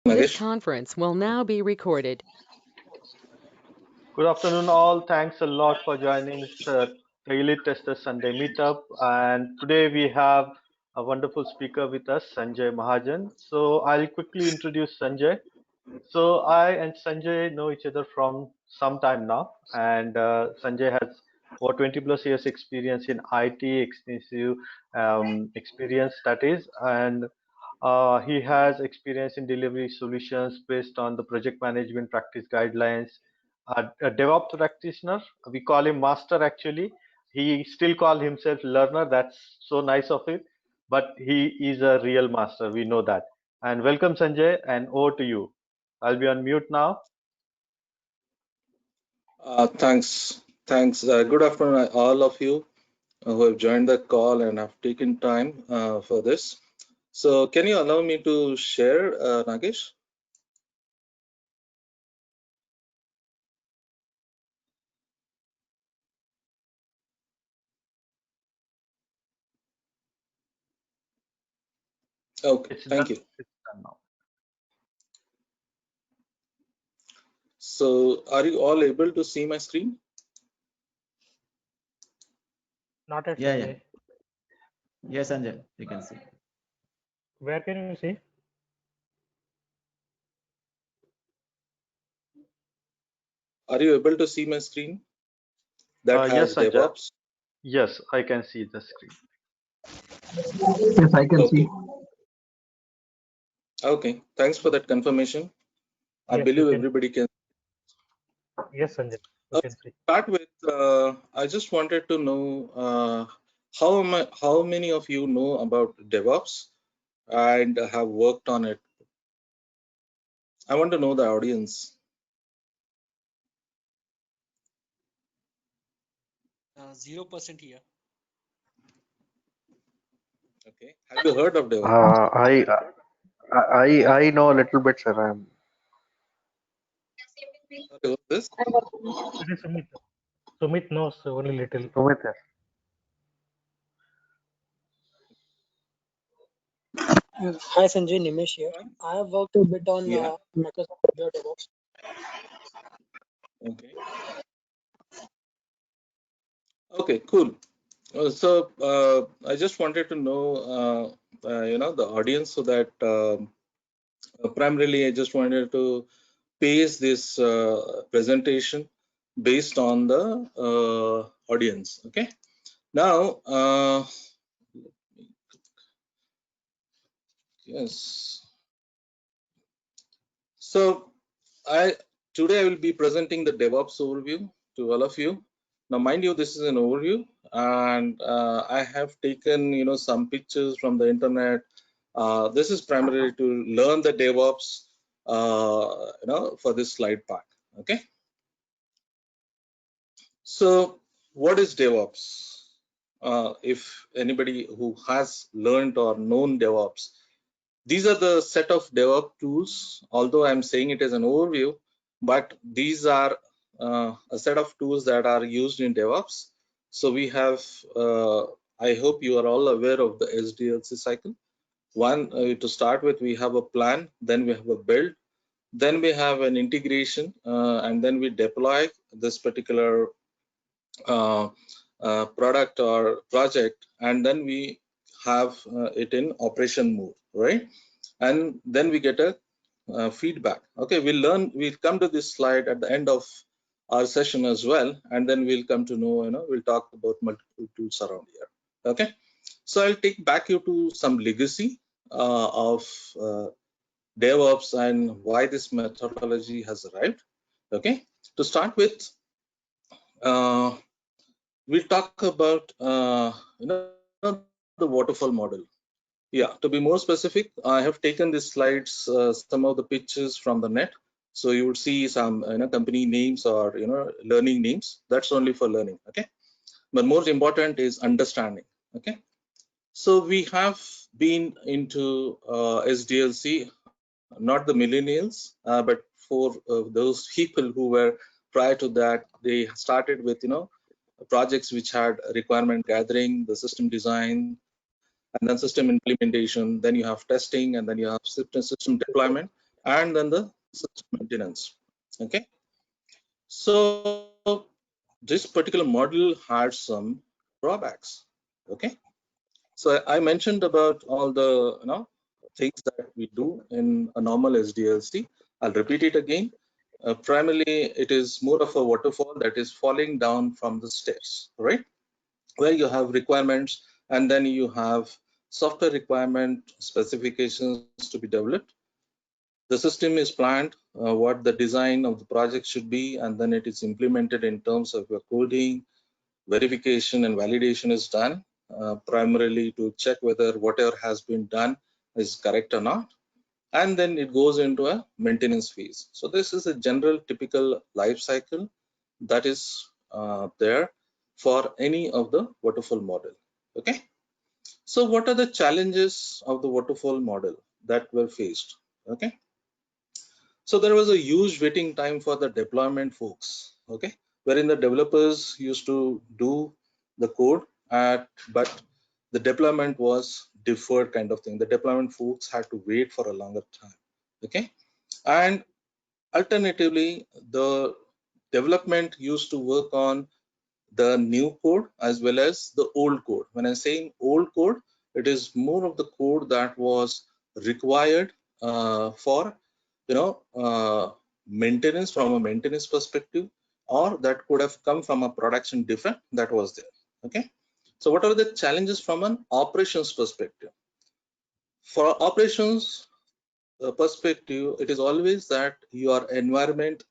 This Nagesh. conference will now be recorded. Good afternoon, all. Thanks a lot for joining this Daily Tester Sunday meetup. And today we have a wonderful speaker with us, Sanjay Mahajan. So I'll quickly introduce Sanjay. So I and Sanjay know each other from some time now, and Sanjay has over 20 plus years experience in IT, extensive experience that is, and he has experience in delivery solutions based on the project management practice guidelines. A DevOps practitioner, we call him master actually. He still call himself learner. That's so nice of him, but he is a real master. We know that. And welcome, Sanjay, and over to you. I'll be on mute now. Thanks. Good afternoon, all of you who have joined the call and have taken time for this. So, can you allow me to share, Nagesh? Okay, thank you. It's done now. So, are you all able to see my screen? Not at Yeah. Sanjay. Yes, Sanjay, you can see. Where can you see? Are you able to see my screen that Yes, has Sanjay. DevOps? Yes, I can see the screen. Yes, I can see. Okay, thanks for that confirmation. I Yes, believe you can. everybody can. Yes, Sanjay. You can see. Start with, I just wanted to know how many of you know about DevOps and have worked on it. I want to know the audience. 0% here. Okay. Have you heard of DevOps? I know a little bit, sir. Sorry, what's this? It is Sumit. Sumit knows only little. Sumit, sir. Hi Sanjay, Nimesh here. I have worked a bit on Yeah. Microsoft Azure DevOps. Okay. Okay, cool. I just wanted to know, the audience, so that primarily I just wanted to pace this presentation based on the audience. Okay. Now, yes. So today I will be presenting the DevOps overview to all of you. Now, mind you, this is an overview, and I have taken some pictures from the internet. This is primarily to learn the DevOps for this slide pack. Okay. So what is DevOps? If anybody who has learned or known DevOps, these are the set of DevOps tools. Although I'm saying it as an overview, but these are a set of tools that are used in DevOps. So we have, I hope you are all aware of the SDLC cycle. One, to start with, we have a plan, then we have a build, then we have an integration, and then we deploy this particular product or project, and then we have it in operation mode, right? And then we get a feedback. Okay, we'll come to this slide at the end of our session as well, and then we'll come to know, we'll talk about multiple tools around here. Okay, so I'll take back you to some legacy of DevOps and why this methodology has arrived. Okay, to start with, we'll talk about the waterfall model. Yeah, to be more specific, I have taken these slides, some of the pictures from the net. So you would see some company names or learning names. That's only for learning. Okay, but most important is understanding. Okay, so we have been into SDLC, not the millennials, but for those people who were prior to that. They started with projects which had requirement gathering, the system design, and then system implementation. Then you have testing, and then you have system deployment, and then the system maintenance. Okay, so this particular model had some drawbacks. Okay, so I mentioned about all the things that we do in a normal SDLC. I'll repeat it again. Primarily, it is more of a waterfall that is falling down from the stairs, right? Where you have requirements and then you have software requirement specifications to be developed. The system is planned, what the design of the project should be, and then it is implemented in terms of your coding, verification and validation is done, primarily to check whether whatever has been done is correct or not. And then it goes into a maintenance phase. So this is a general typical life cycle that is there for any of the waterfall model. Okay. So what are the challenges of the waterfall model that were faced? Okay. So there was a huge waiting time for the deployment folks, okay, wherein the developers used to do the code but the deployment was deferred kind of thing. The deployment folks had to wait for a longer time, okay, and alternatively, the development used to work on the new code as well as the old code. When I'm saying old code, it is more of the code that was required for maintenance from a maintenance perspective, or that could have come from a production defect that was there. Okay, so what are the challenges from an operations perspective? For operations perspective, it is always that your environment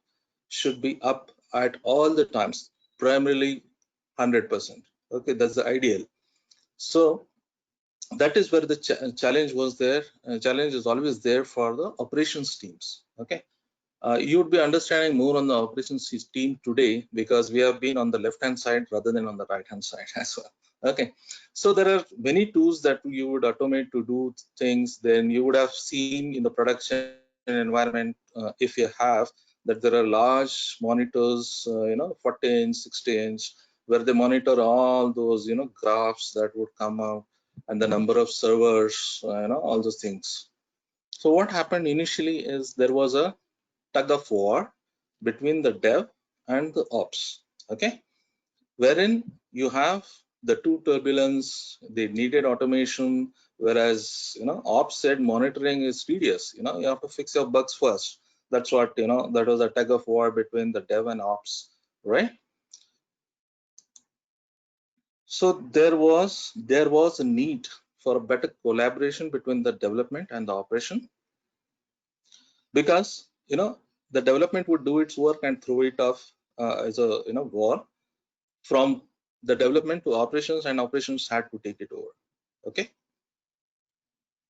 should be up at all the times, primarily 100%. Okay, that's the ideal. So that is where the challenge was there. Challenge is always there for the operations teams. Okay, you would be understanding more on the operations team today because we have been on the left hand side rather than on the right hand side as well. Okay, so there are many tools that you would automate to do things. Then you would have seen in the production environment, if you have, that there are large monitors, 40 inch, 60 inch, where they monitor all those graphs that would come out and the number of servers, all those things. So what happened initially is there was a tug of war between the dev and the ops, okay, wherein you have the two turbulence. They needed automation, whereas ops said monitoring is tedious. You have to fix your bugs first. That's what that was a tug of war between the dev and ops, right? So there was a need for a better collaboration between the development and the operation, because the development would do its work and throw it off as a war from the development to operations, and operations had to take it over. Okay,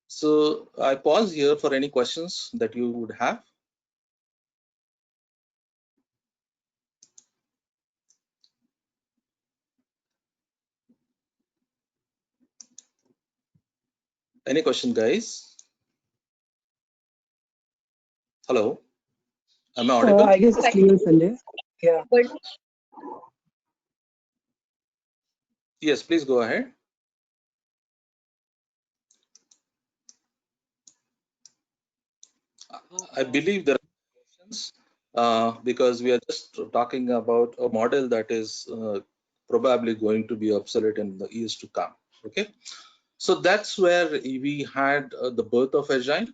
so I pause here for any questions that you would have. Any question, guys? Hello, am I audible? I guess it's clear, Sanjay. Yeah. Yes, please go ahead. I believe there are questions because we are just talking about a model that is probably going to be obsolete in the years to come. Okay, so that's where we had the birth of Agile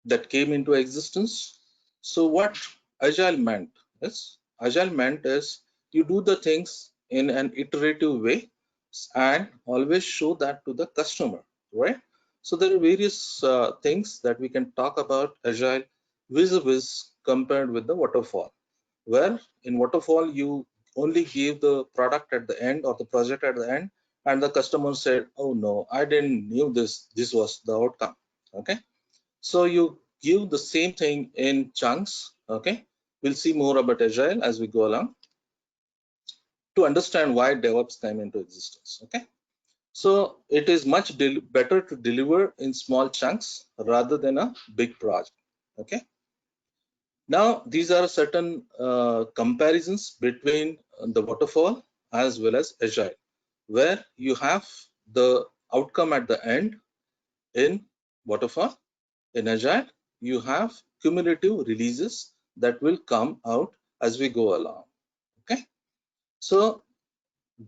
that came into existence. So what Agile meant is, Agile meant is you do the things in an iterative way and always show that to the customer, right? So there are various things that we can talk about Agile vis-a-vis compared with the waterfall, where in waterfall you only give the product at the end or the project at the end, and the customer said, oh no, I didn't knew this was the outcome. Okay, so you give the same thing in chunks. Okay, we'll see more about Agile as we go along to understand why DevOps came into existence. Okay, so it is much better to deliver in small chunks rather than a big project. Okay, now these are certain comparisons between the waterfall as well as Agile, where you have the outcome at the end in waterfall. In Agile, you have cumulative releases that will come out as we go along. Okay, so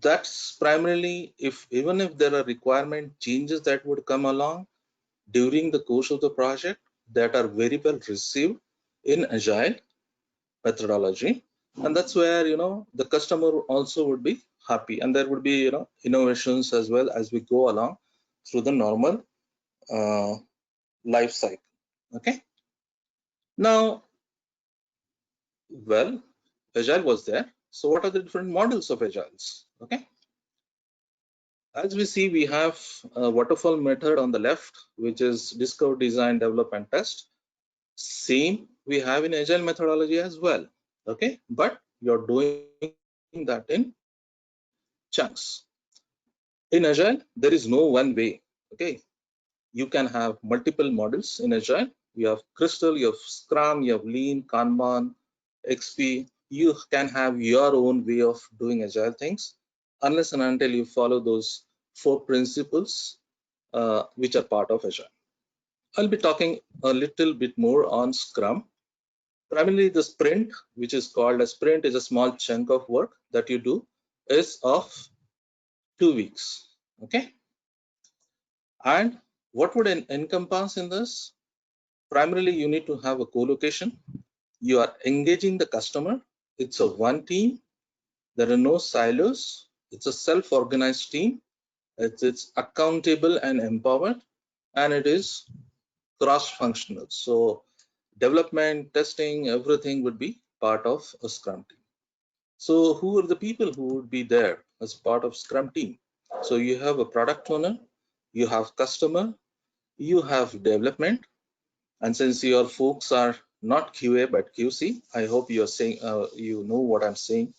that's primarily even if there are requirement changes that would come along during the course of the project that are very well received in agile methodology, and that's where the customer also would be happy, and there would be innovations as well as we go along through the normal life cycle. Okay, now, well, agile was there, so what are the different models of agiles? Okay, as we see, we have a waterfall method on the left, which is discover, design, develop, and test. Same we have in agile methodology as well. Okay, but you're doing that in chunks. In agile, there is no one way. Okay, you can have multiple models in agile. You have crystal, you have scrum, you have lean, kanban, xp. You can have your own way of doing agile things, unless and until you follow those 4 principles which are part of agile. I'll be talking a little bit more on scrum. Primarily, the sprint, which is called a sprint, is a small chunk of work that you do, is of 2 weeks. Okay, and what would encompass in this? Primarily, you need to have a co-location. You are engaging the customer. It's a one team. There are no silos. It's a self-organized team. It's accountable and empowered, and it is cross-functional. So development, testing, everything would be part of a Scrum team. So who are the people who would be there as part of Scrum team? So you have a product owner, you have customer, you have development, and since your folks are not QA but QC, I hope you are saying you know what I'm saying,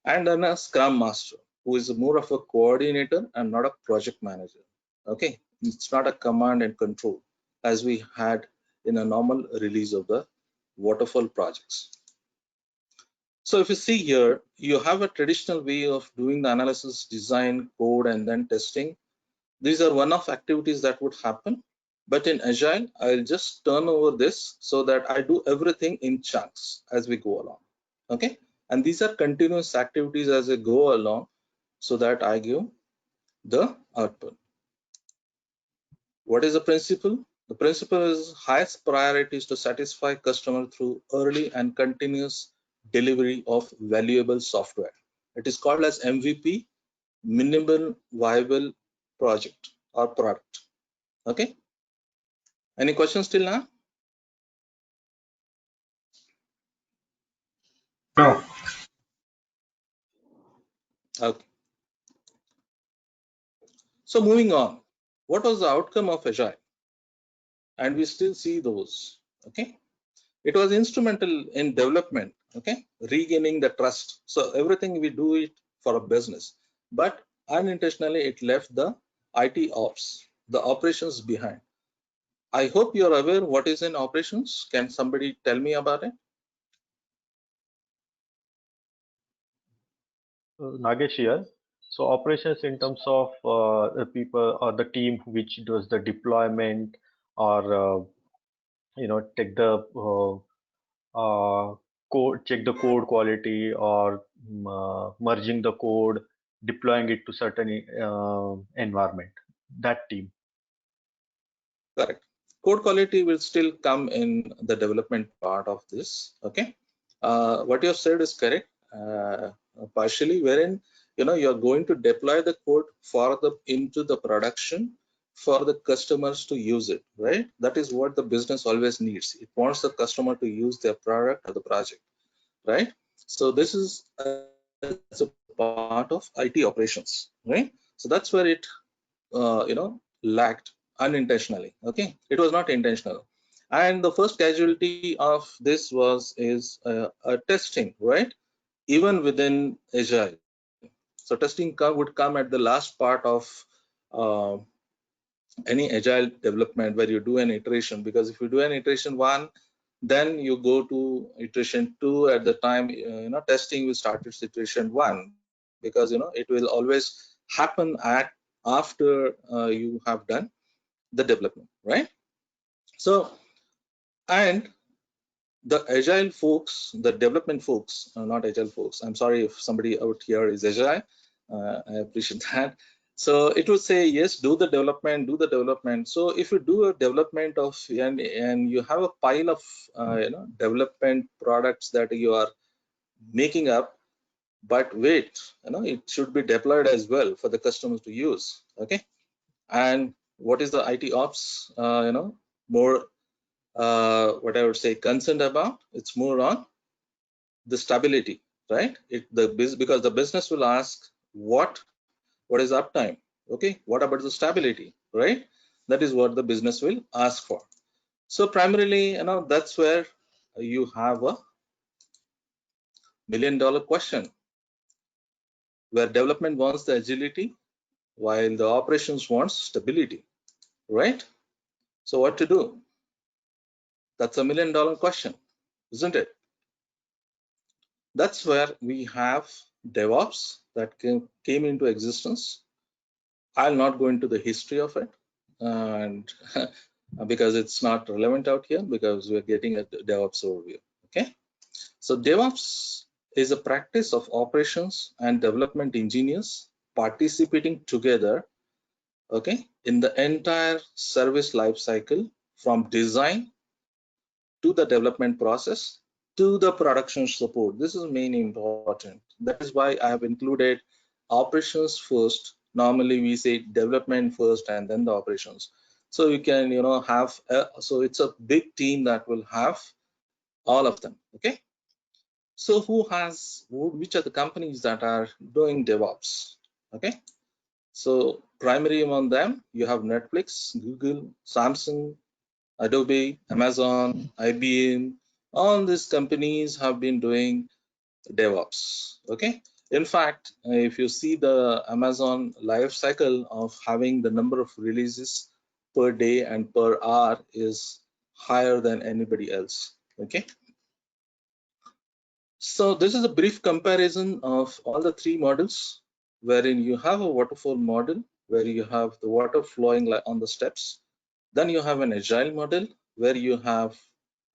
and then a Scrum master who is more of a coordinator and not a project manager. Okay, it's not a command and control as we had in a normal release of the waterfall projects. So if you see here, you have a traditional way of doing the analysis, design, code, and then testing. These are one-off activities that would happen. But in Agile, I'll just turn over this so that I do everything in chunks as we go along. Okay, and these are continuous activities as I go along so that I give the output. What is the principle? The principle is highest priority is to satisfy customer through early and continuous delivery of valuable software. It is called as MVP, minimal viable project or product. Okay, any questions till now? No. Okay, so moving on, what was the outcome of Agile? And we still see those. Okay, it was instrumental in development. Okay, regaining the trust. So everything we do it for a business, but unintentionally it left the IT ops, the operations behind. I hope you're aware what is in operations. Can somebody tell me about it? Nagesh here. So operations in terms of the people or the team which does the deployment or take the code, check the code quality or merging the code, deploying it to certain environment. That team. Correct. Code quality will still come in the development part of this. Okay, what you have said is correct, partially, wherein you're going to deploy the code for into the production for the customers to use it, right? That is what the business always needs. It wants the customer to use their product or the project, right? So this is a part of IT operations, right? So that's where it lacked unintentionally. Okay, it was not intentional, and the first casualty of this is a testing, right? Even within Agile, so testing would come at the last part of any Agile development where you do an iteration, because if you do an iteration 1, then you go to iteration 2 at the time testing will start its iteration 1, because it will always happen after you have done the development, right? So, and the agile folks, the development folks, not agile folks. I'm sorry if somebody out here is agile. I appreciate that. So it would say, yes, do the development, do the development. So if you do a development of, and you have a pile of, development products that you are making up, but wait, it should be deployed as well for the customers to use. Okay. And what is the IT ops, more, what I would say concerned about? It's more on the stability, right? Because the business will ask what is uptime? Okay, what about the stability, right? That is what the business will ask for. So primarily, that's where you have a $1 million question, where development wants the agility while the operations wants stability, right? So what to do? That's a $1 million question, isn't it? That's where we have DevOps that came into existence. I'll not go into the history of it, and because it's not relevant out here, because we're getting a DevOps overview. Okay, so DevOps is a practice of operations and development engineers participating together, okay, in the entire service life cycle, from design to the development process to the production support. This is mainly important. That is why I have included operations first. Normally we say development first and then the operations. So you can, have so it's a big team that will have all of them. Okay. So which are the companies that are doing DevOps? Okay. So primary among them, you have Netflix, Google, Samsung, Adobe, Amazon, IBM. All these companies have been doing DevOps. Okay. In fact, if you see the Amazon life cycle of having the number of releases per day and per hour is higher than anybody else. Okay. So this is a brief comparison of all the three models, wherein you have a waterfall model where you have the water flowing on the steps. Then you have an agile model where you have,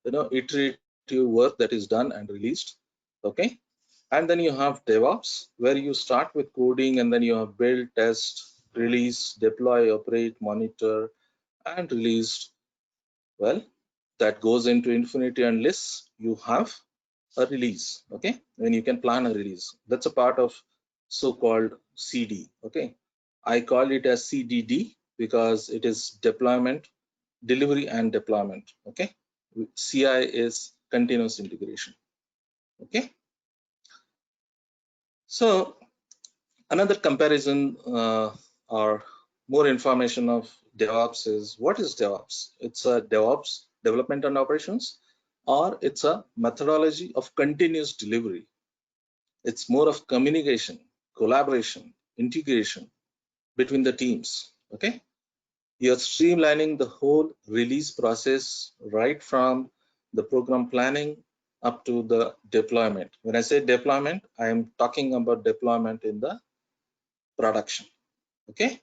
iterative work that is done and released. Okay. And then you have DevOps, where you start with coding and then you have build, test, release, deploy, operate, monitor, and released. Well, that goes into infinity and lists. You have a release. Okay. When you can plan a release, that's a part of so-called CD. Okay. I call it as CDD because it is deployment, delivery, and deployment. Okay. CI is continuous integration. Okay. So another comparison or more information of DevOps is, what is DevOps? It's a DevOps, development and operations, or it's a methodology of continuous delivery. It's more of communication, collaboration, integration between the teams. Okay. You're streamlining the whole release process right from the program planning up to the deployment. When I say deployment, I am talking about deployment in the production. Okay.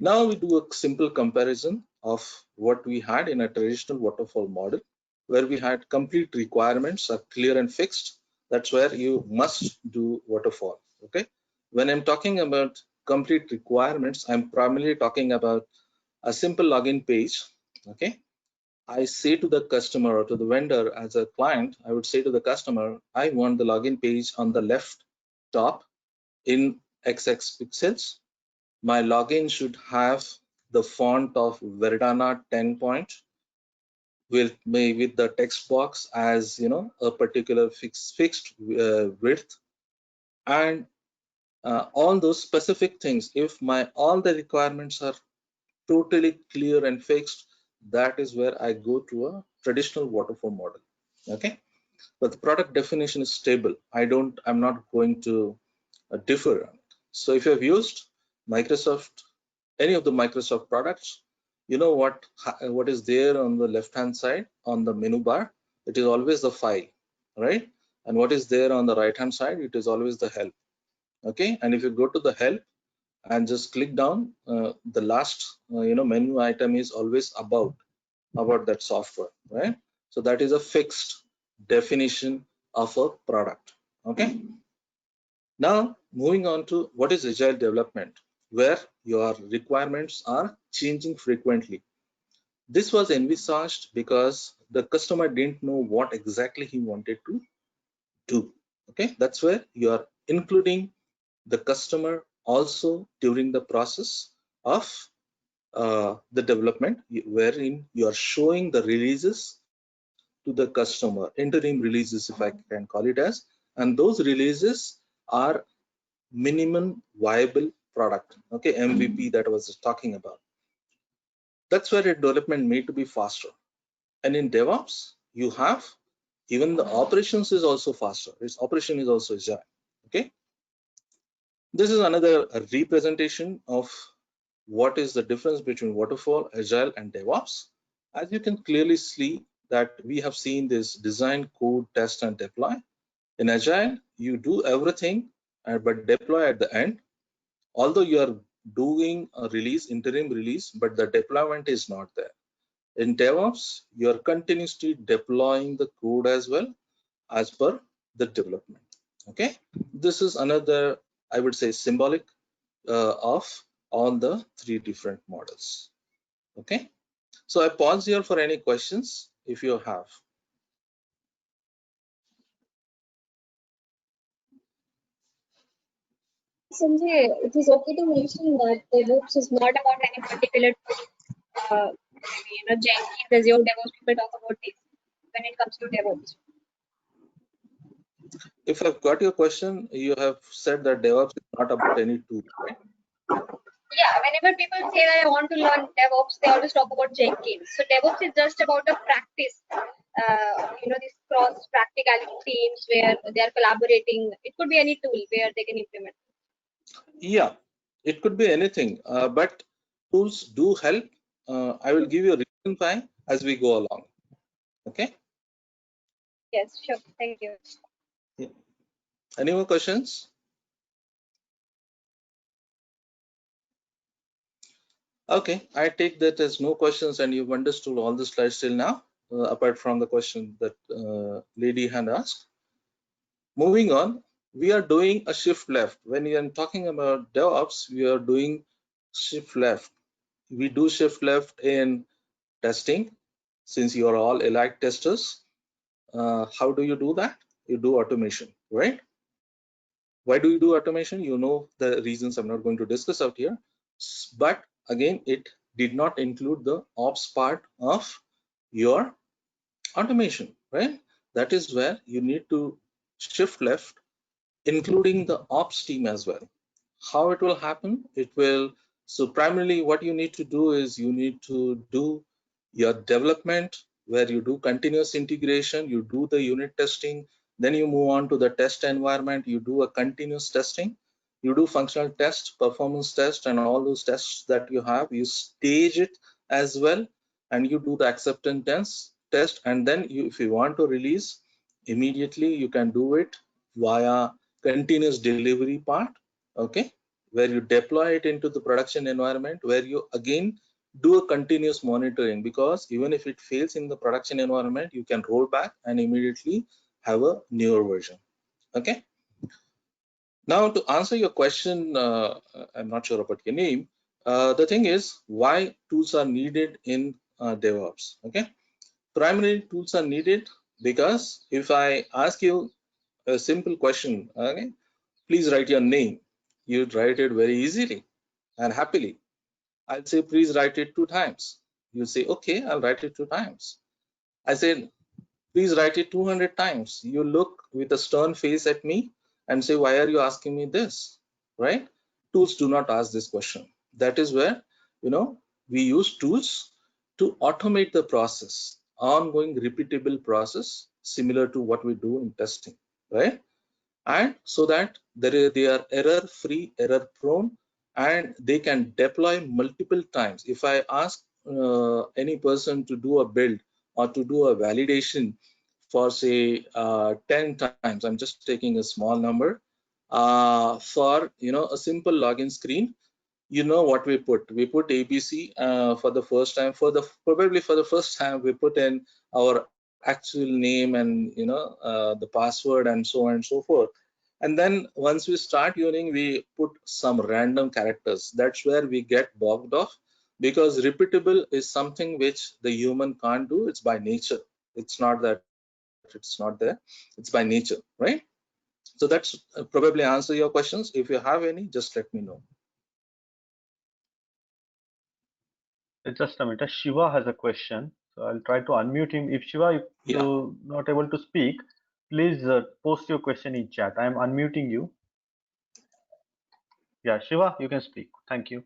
Now we do a simple comparison of what we had in a traditional waterfall model, where we had complete requirements are clear and fixed. That's where you must do waterfall. Okay. When I'm talking about complete requirements, I'm primarily talking about a simple login page. Okay. I say to the customer or to the vendor as a client, I would say to the customer, I want the login page on the left top in XX pixels. My login should have the font of Verdana 10 point with the text box as a particular fixed width, and all those specific things. If all the requirements are totally clear and fixed, that is where I go to a traditional waterfall model. Okay, but the product definition is stable. I'm not going to differ on it. So if you have used Microsoft, any of the Microsoft products, you know what is there on the left hand side on the menu bar? It is always the file, right? And what is there on the right hand side? It is always the help. Okay, and if you go to the help and just click down, the last menu item is always about that software, right? So that is a fixed definition of a product. Okay. Now moving on to what is agile development, where your requirements are changing frequently. This was envisaged because the customer didn't know what exactly he wanted to do. Okay, that's where you are including the customer also during the process of the development, wherein you are showing the releases to the customer, interim releases if I can call it as, and those releases are minimum viable product, okay, MVP that I was talking about. That's where the development made to be faster. And in DevOps, you have even the operations is also faster. Its operation is also agile. Okay. This is another representation of what is the difference between waterfall, agile, and DevOps. As you can clearly see that we have seen this design, code, test, and deploy. In agile, you do everything but deploy at the end. Although you are doing a release, interim release, but the deployment is not there. In DevOps, you are continuously deploying the code as well as per the development. Okay, this is another, I would say, symbolic of all the three different models. Okay, so I pause here for any questions if you have. Sanjay, it is okay to mention that DevOps is not about any particular Jenkins, Azure DevOps. People talk about this when it comes to DevOps. If I've got your question, you have said that DevOps is not about any tool, right? Yeah, whenever people say that I want to learn DevOps, they always talk about Jenkins. So DevOps is just about a practice. These cross practicality teams where they are collaborating. It could be any tool where they can implement. Yeah, it could be anything, but tools do help. I will give you a reason why as we go along. Okay. Yes, sure. Thank you. Yeah. Any more questions? Okay, I take that as no questions, and you've understood all the slides till now, apart from the question that lady had asked. Moving on, we are doing a shift left. When we are talking about DevOps, we are doing shift left. We do shift left in testing, since you are all elite testers. How do you do that? You do automation, right? Why do you do automation? You know the reasons I'm not going to discuss out here, but again, it did not include the ops part of your automation, right? That is where you need to shift left, including the ops team as well. How it will happen? It will, so primarily what you need to do is you need to do your development, where you do continuous integration, you do the unit testing, then you move on to the test environment, you do a continuous testing, you do functional test, performance test, and all those tests that you have, you stage it as well, and you do the acceptance test, and then if you want to release immediately, you can do it via continuous delivery part. Okay, where you deploy it into the production environment, where you again do a continuous monitoring, because even if it fails in the production environment, you can roll back and immediately have a newer version. Okay, now to answer your question, I'm not sure about your name. The thing is, why tools are needed in DevOps? Okay, primarily tools are needed because if I ask you a simple question, okay, please write your name, you'd write it very easily and happily. I'll say, please write it 2 times. You say, okay, I'll write it 2 times. I said, please write it 200 times. You look with a stern face at me and say, why are you asking me this, right? Tools do not ask this question. That is where, we use tools to automate the process, ongoing repeatable process, similar to what we do in testing, right? And so that they are error free, error prone, and they can deploy multiple times. If I ask any person to do a build or to do a validation for say 10 times, I'm just taking a small number, for a simple login screen, what we put ABC for the first time, probably for the first time we put in our actual name and the password and so on and so forth. And then once we start using, we put some random characters. That's where we get bogged off, because repeatable is something which the human can't do. It's by nature. It's not that it's not there. It's by nature, right? So that's probably answer your questions. If you have any, just let me know. Just a minute. Shiva has a question. So I'll try to unmute him. If Shiva, if Yeah. you're not able to speak, please post your question in chat. I am unmuting you. Yeah, Shiva, you can speak. Thank you.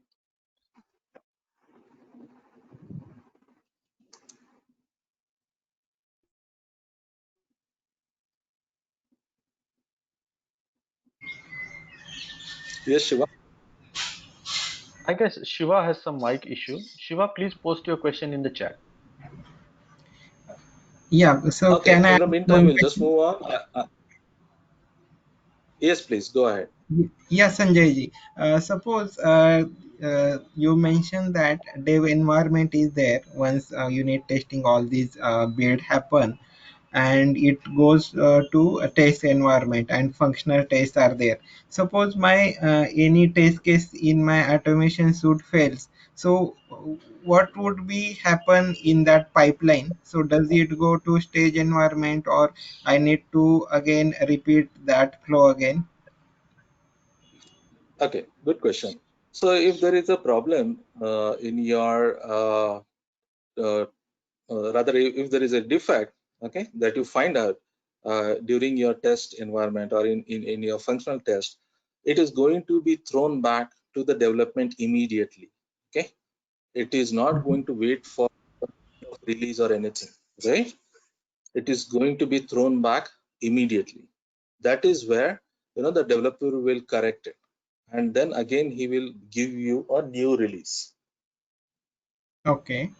Yes, Shiva. I guess Shiva has some mic issue. Shiva, please post your question in the chat. Yeah, so Okay. can I In the ask meantime, one we'll just question? move on. Yes, please go ahead. Yes, Sanjay ji. Suppose you mentioned that dev environment is there once unit testing all these build happen, and it goes to a test environment and functional tests are there. Suppose my any test case in my automation suite fails, so what would be happen in that pipeline? So does it go to stage environment, or I need to again repeat that flow again? Okay, good question. So if there is a problem in your rather if there is a defect, okay, that you find out during your test environment or in your functional test, it is going to be thrown back to the development immediately. Okay, it is not going to wait for release or anything, right? It is going to be thrown back immediately. That is where the developer will correct it, and then again he will give you a new release. Okay.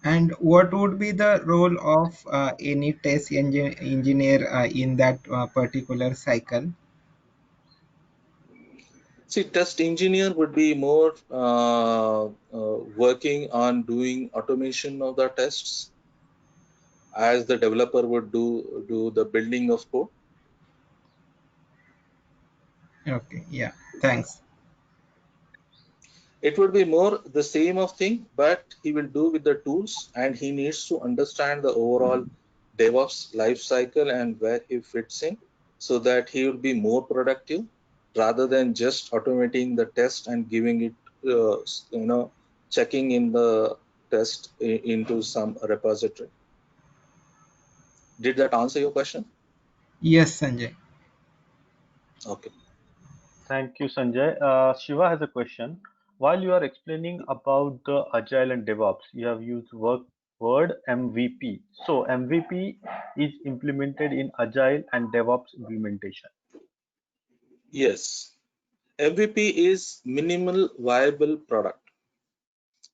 And what would be the role of any test engineer in that particular cycle? See, test engineer would be more working on doing automation of the tests, as the developer would do the building of code. Okay, yeah, thanks. It would be more the same of thing, but he will do with the tools, and he needs to understand the overall DevOps life cycle and where he fits in, so that he will be more productive rather than just automating the test and giving it, checking in the test into some repository. Did that answer your question? Yes, Sanjay. Okay. Thank you, Sanjay. Shiva has a question. While you are explaining about the Agile and DevOps, you have used word MVP. So MVP is implemented in Agile and DevOps implementation. Yes. MVP is minimal viable product.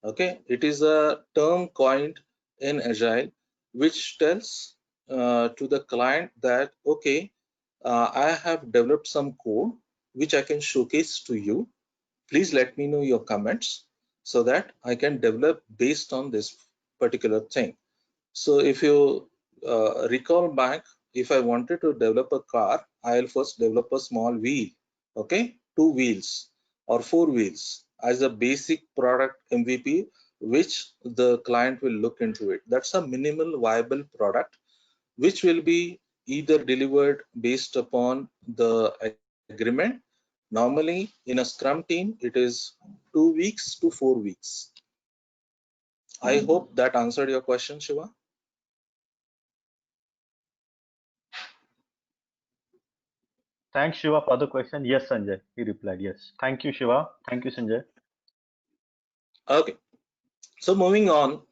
Okay, it is a term coined in Agile which tells to the client that, okay, I have developed some code which I can showcase to you. Please let me know your comments so that I can develop based on this particular thing. So if you recall back, if I wanted to develop a car, I'll first develop a small wheel, okay, 2 wheels or 4 wheels as a basic product MVP, which the client will look into it. That's a minimal viable product, which will be either delivered based upon the agreement. Normally in a Scrum team, it is 2 weeks to 4 weeks. I hope that answered your question, Shiva. Thanks, Shiva, for the question. Yes, Sanjay. He replied yes. Thank you, Shiva. Thank you, Sanjay. Okay, so moving on.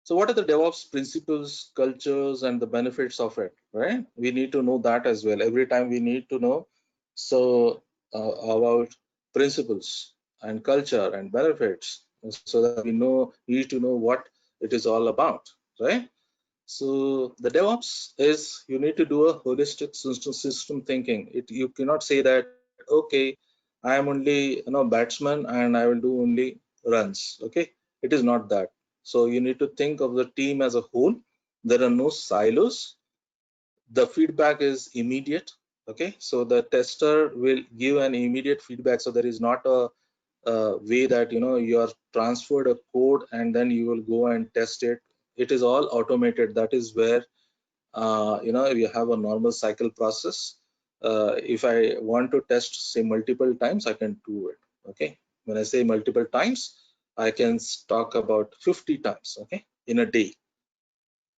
So what are the DevOps principles, cultures, and the benefits of it, right? We need to know that as well. Every time we need to know about principles and culture and benefits, so that we need to know what it is all about, right? So the DevOps is, you need to do a holistic system thinking. You cannot say that, okay, I am only batsman and I will do only runs. Okay, It is not that. So you need to think of the team as a whole. There are no silos. The feedback is immediate. Okay, so the tester will give an immediate feedback. So there is not a way that you are transferred a code and then you will go and test it. It is all automated. That is where you have a normal cycle process. If I want to test, say, multiple times, I can do it. Okay, when I say multiple times, I can talk about 50 times, okay, in a day.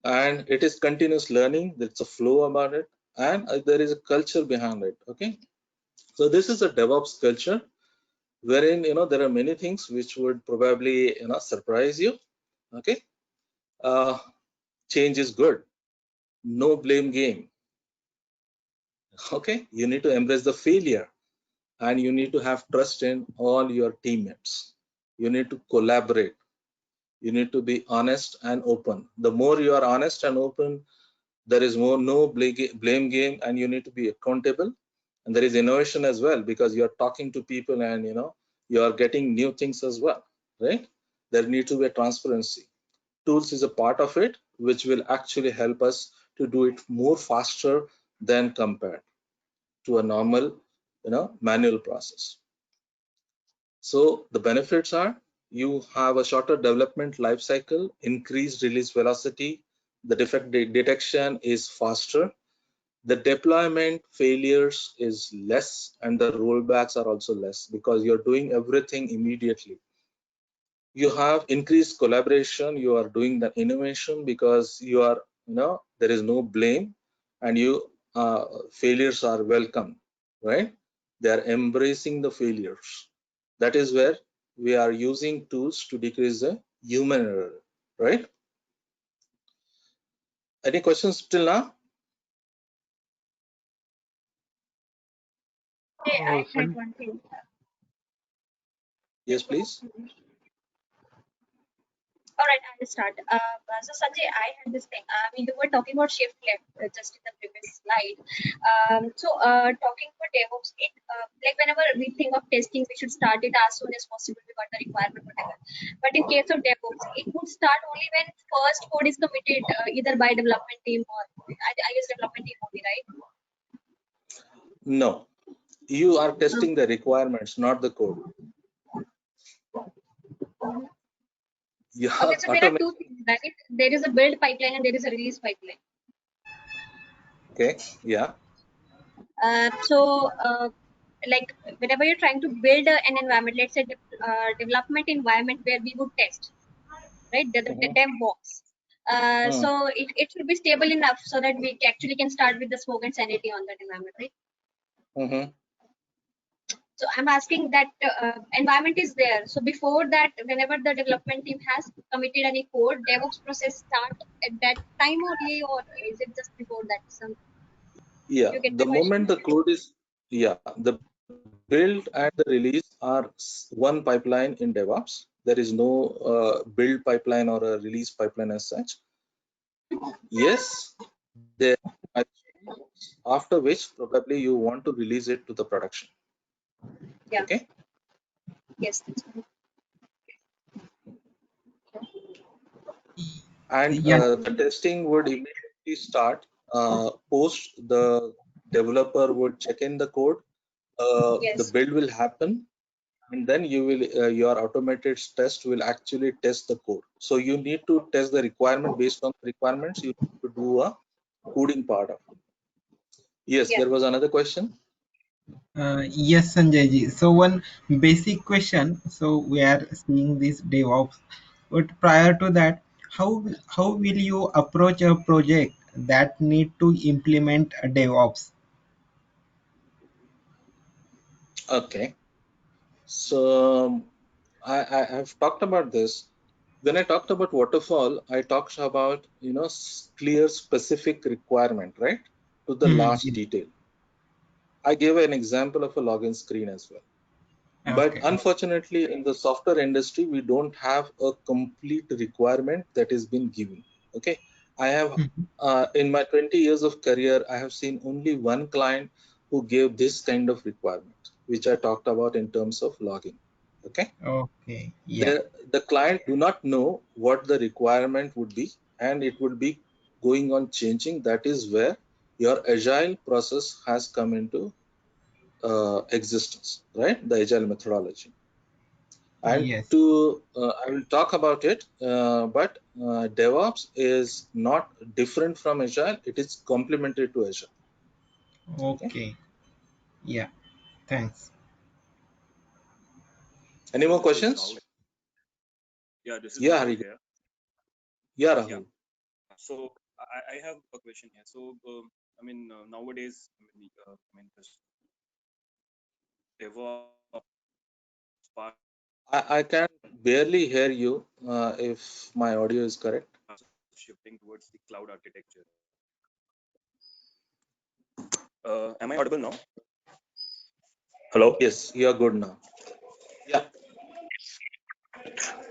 And it is continuous learning. There's a flow about it, and there is a culture behind it. Okay, so this is a DevOps culture wherein there are many things which would probably surprise you. Okay, change is good. No blame game. Okay, you need to embrace the failure, and you need to have trust in all your teammates. You need to collaborate. You need to be honest and open. The more you are honest and open, there is no blame game, and you need to be accountable. And there is innovation as well, because you are talking to people and you are getting new things as well, right? There needs to be a transparency. Tools is a part of it, which will actually help us to do it more faster than compared to a normal manual process. So the benefits are, you have a shorter development life cycle, increased release velocity, the defect detection is faster, the deployment failures is less, and the rollbacks are also less because you're doing everything immediately. You have increased collaboration, you are doing the innovation because you are there is no blame, and failures are welcome, right? They are embracing the failures. That is where we are using tools to decrease the human error, right? Any questions till now? Okay, I had one thing. Yes, please. All right, I'll start. So Sanjay, I had this thing. I mean, you were talking about shift left just in the previous slide. Talking about DevOps, like whenever we think of testing, we should start it as soon as possible. We got the requirement, whatever. But in case of DevOps, it would start only when first code is committed, either by development team or I guess development team only, right? No, you are testing the requirements, not the code. Okay, so there are two things, right? There is a build pipeline and there is a release pipeline. Okay, yeah. Like whenever you're trying to build an environment, let's say development environment where we would test, right? The DevOps. So it should be stable enough so that we actually can start with the smoke and sanity on that environment, right? So I'm asking that environment is there. So before that, whenever the development team has committed any code, DevOps process start at that time only, or is it just before that? Yeah, the moment the code is, the build and the release are one pipeline in DevOps. There is no build pipeline or a release pipeline as such. Yes, there after which probably you want to release it to the production. Yeah. Okay. Yes. That's right. And the testing would immediately start post the developer would check in the code. The build will happen, and then you will your automated test will actually test the code. So you need to test the requirement. Based on the requirements, you need to do a coding part of it. Yes, there was another question. Yes, Sanjay ji. So one basic question. So we are seeing this DevOps, but prior to that, how will you approach a project that need to implement a DevOps? Okay, so I have talked about this. When I talked about waterfall, I talked about clear specific requirement, right, to the last detail. I gave an example of a login screen as well. But unfortunately, in the software industry, we don't have a complete requirement that is being given. Okay, I have in my 20 years of career, I have seen only one client who gave this kind of requirement, which I talked about in terms of logging. Okay. Okay. Yeah. The client do not know what the requirement would be, and it would be going on changing. That is where your agile process has come into existence, right? The agile methodology. And Yes. I will talk about it, but DevOps is not different from Agile. It is complementary to Agile. Okay. Yeah. Thanks. Any more This is questions? Rahul. Yeah, this is Yeah, Rahul Hari. here. Yeah, Rahul. So I have a question here. So I mean nowadays, this DevOps part I can barely hear you if my audio is correct. shifting towards the cloud architecture. Am I audible now? Hello. Yes, you are good now. Yeah.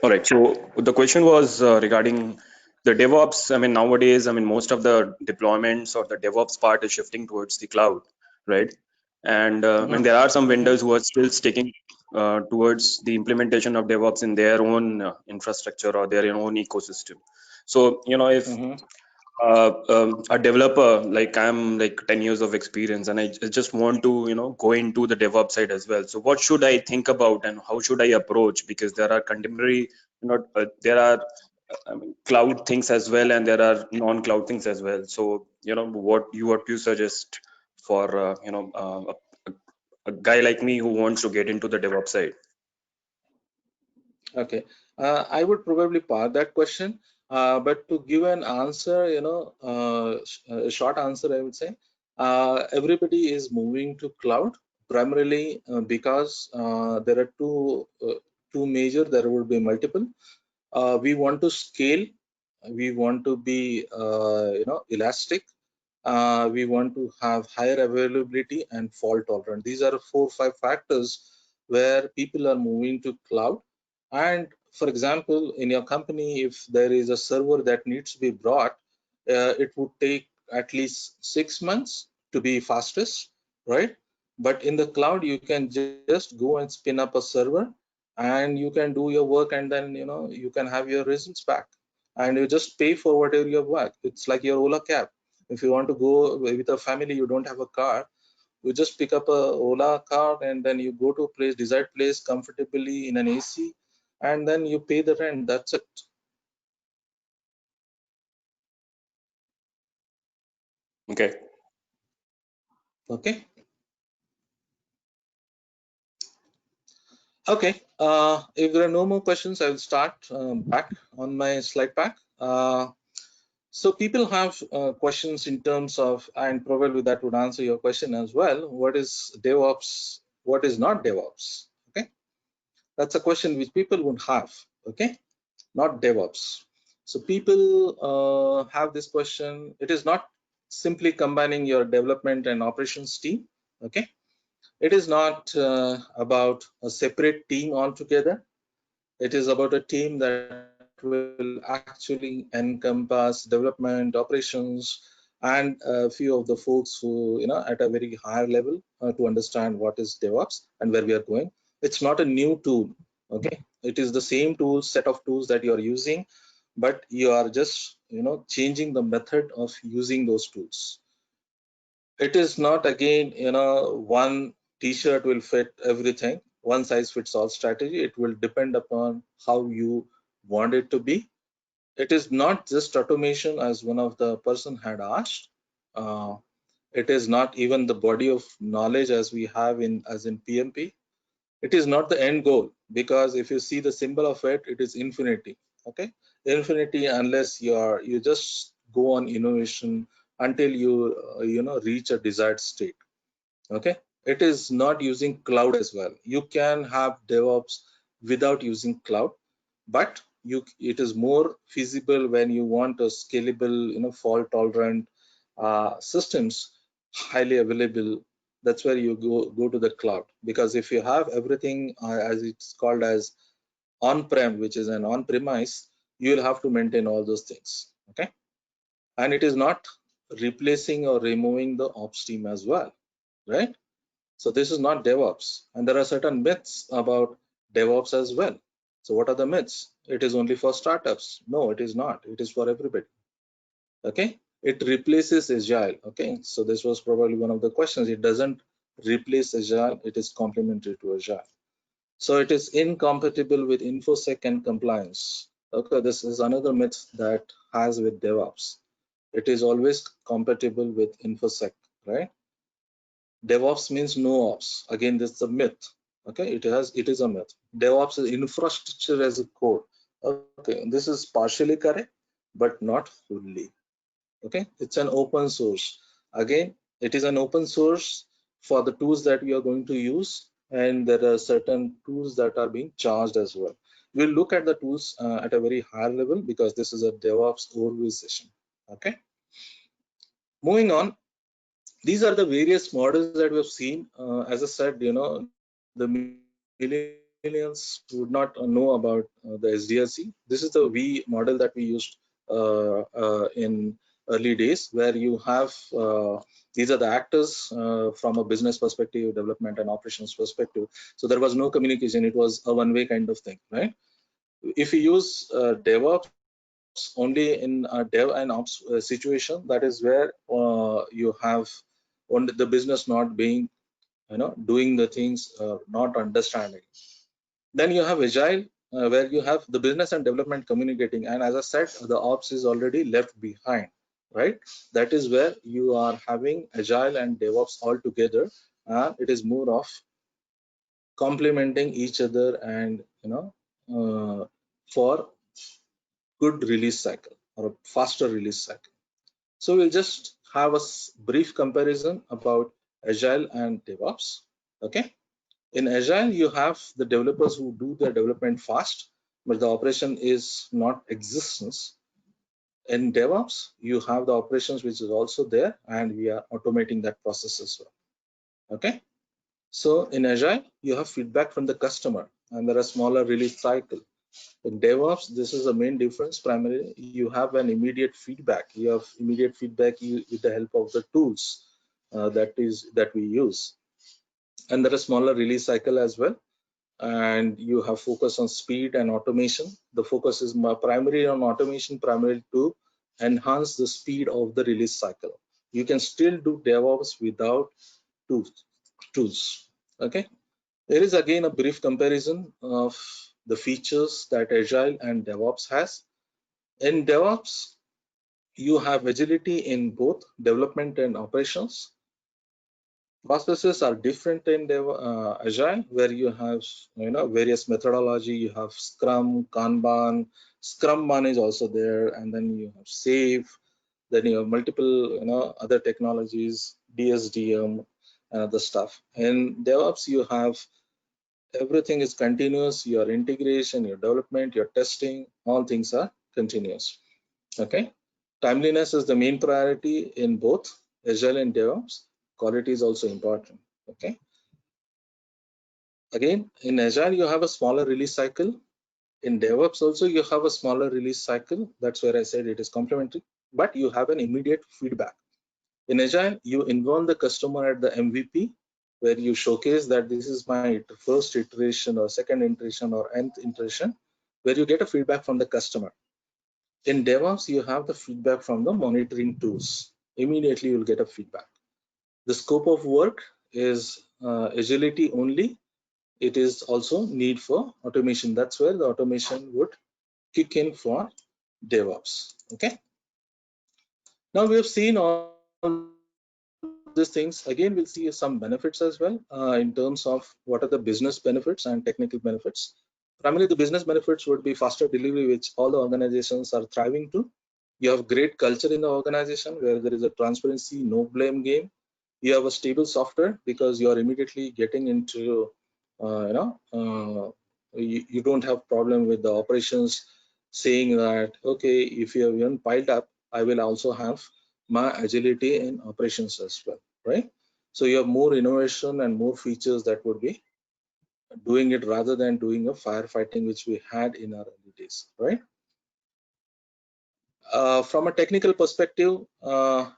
All right. So the question was regarding the DevOps. I mean, nowadays, I mean, most of the deployments or the DevOps part is shifting towards the cloud, right? And I mean, there are some vendors who are still sticking towards the implementation of DevOps in their own infrastructure or their own ecosystem. So, you know, if a developer, like I'm like 10 years of experience and I just want to, you know, go into the DevOps side as well. So what should I think about and how should I approach? Because there are contemporary, you know, there are I mean, cloud things as well, and there are non-cloud things as well. So, you know, what you suggest for, a guy like me who wants to get into the DevOps side? Okay. I would probably park that question, but to give an answer, a short answer, I would say, everybody is moving to cloud primarily because there are two major. There will be multiple. We want to scale. We want to be, elastic. We want to have higher availability and fault tolerant. These are 4 or 5 factors where people are moving to cloud. And for example, in your company, if there is a server that needs to be brought, it would take at least 6 months to be fastest, right? But in the cloud, you can just go and spin up a server and you can do your work, and then you can have your results back, and you just pay for whatever you have worked. It's like your Ola cab. If you want to go with a family, you don't have a car, you just pick up a Ola car and then you go to a place, desired place, comfortably in an AC, and then you pay the rent. That's it. Okay. Okay. Okay. If there are no more questions, I will start back on my slide pack. So people have questions in terms of, and probably that would answer your question as well. What is DevOps? What is not DevOps? Okay. That's a question which people would have. Okay. Not DevOps. So people have this question. It is not simply combining your development and operations team. Okay. It is not about a separate team altogether. It is about a team that will actually encompass development, operations, and a few of the folks who, at a very higher level to understand what is DevOps and where we are going. It's not a new tool. Okay. It is the same tool, set of tools that you are using, but you are just, changing the method of using those tools. It is not, again, one t-shirt will fit everything, one size fits all strategy. It will depend upon how you want it to be. It is not just automation, as one of the person had asked. It is not even the body of knowledge as we have as in PMP. It is not the end goal, because if you see the symbol of it, it is infinity. Okay. Infinity, unless you just go on innovation until you reach a desired state. Okay. It is not using cloud as well. You can have DevOps without using cloud, but it is more feasible when you want a scalable, fault tolerant systems, highly available. That's where you go to the cloud, because if you have everything as it's called as on-prem, which is an on-premise, you will have to maintain all those things. Okay. And it is not replacing or removing the ops team as well, right? So this is not DevOps. And there are certain myths about DevOps as well. So what are the myths? It is only for startups. No, it is not. It is for everybody. Okay, it replaces Agile. Okay, so this was probably one of the questions. It doesn't replace Agile. It is complementary to Agile. So it is incompatible with InfoSec and compliance. Okay, this is another myth that has with DevOps. It is always compatible with InfoSec, right? DevOps means no ops. Again, this is a myth. Okay, it is a myth. DevOps is infrastructure as a code. Okay, this is partially correct, but not fully. Okay, it's an open source. Again, it is an open source for the tools that we are going to use, and there are certain tools that are being charged as well. We'll look at the tools at a very high level because this is a DevOps overview session. Okay, moving on. These are the various models that we have seen. As I said, the millennials would not know about the SDLC. This is the V model that we used in early days, where you have these are the actors from a business perspective, development and operations perspective. So there was no communication. It was a one-way kind of thing, right? If you use DevOps only in a dev and ops situation, that is where you have only the business not being, doing the things, not understanding. Then you have Agile, where you have the business and development communicating, and as I said, the ops is already left behind, right? That is where you are having Agile and DevOps all together, and it is more of complementing each other, and for good release cycle or a faster release cycle. So we'll just have a brief comparison about Agile and DevOps. Okay. In Agile, you have the developers who do their development fast, but the operation is not existence. In DevOps, you have the operations which is also there, and we are automating that process as well. Okay. So in Agile, you have feedback from the customer, and there are smaller release cycle. In DevOps, this is the main difference. Primarily, you have an immediate feedback. You have immediate feedback with the help of the tools that we use, and there is smaller release cycle as well. And you have focus on speed and automation. The focus is primarily on automation, primarily to enhance the speed of the release cycle. You can still do DevOps without tools. Okay. There is again a brief comparison of the features that Agile and DevOps has. In DevOps, you have agility in both development and operations. Processes are different in Agile, where you have various methodology. You have Scrum, Kanban. Scrumban is also there, and then you have SAFe. Then you have multiple other technologies, DSDM, and other stuff. In DevOps, you have everything is continuous. Your integration, your development, your testing, all things are continuous. Okay. Timeliness is the main priority in both Agile and DevOps. Quality is also important. Okay. Again, in Agile, you have a smaller release cycle. In DevOps also, you have a smaller release cycle. That's where I said it is complementary, but you have an immediate feedback. In Agile, you involve the customer at the MVP, where you showcase that this is my first iteration or second iteration or nth iteration, where you get a feedback from the customer. In DevOps, you have the feedback from the monitoring tools. Immediately, you'll get a feedback. The scope of work is agility only. It is also need for automation. That's where the automation would kick in for DevOps. Okay. Now we have seen all these things. Again, we'll see some benefits as well in terms of what are the business benefits and technical benefits. Primarily, the business benefits would be faster delivery, which all the organizations are thriving to. You have great culture in the organization where there is a transparency, no blame game. You have a stable software because you are immediately getting into, you don't have problem with the operations saying that, okay, if you have even piled up, I will also have my agility in operations as well, right? So you have more innovation and more features that would be doing it rather than doing a firefighting, which we had in our early days, right? From a technical perspective,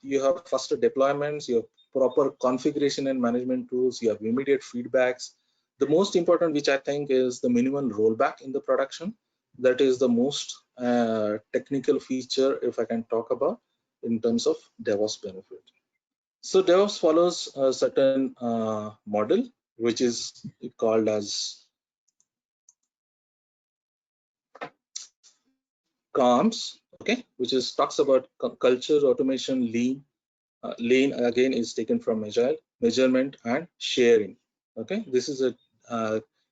you have faster deployments, you have proper configuration and management tools, you have immediate feedbacks. The most important, which I think is the minimal rollback in the production. That is the most technical feature, if I can talk about, in terms of DevOps benefit. So DevOps follows a certain model, which is called as COMS, okay, which is talks about culture, automation, lean. Lean again is taken from agile, measurement and sharing. Okay, this is a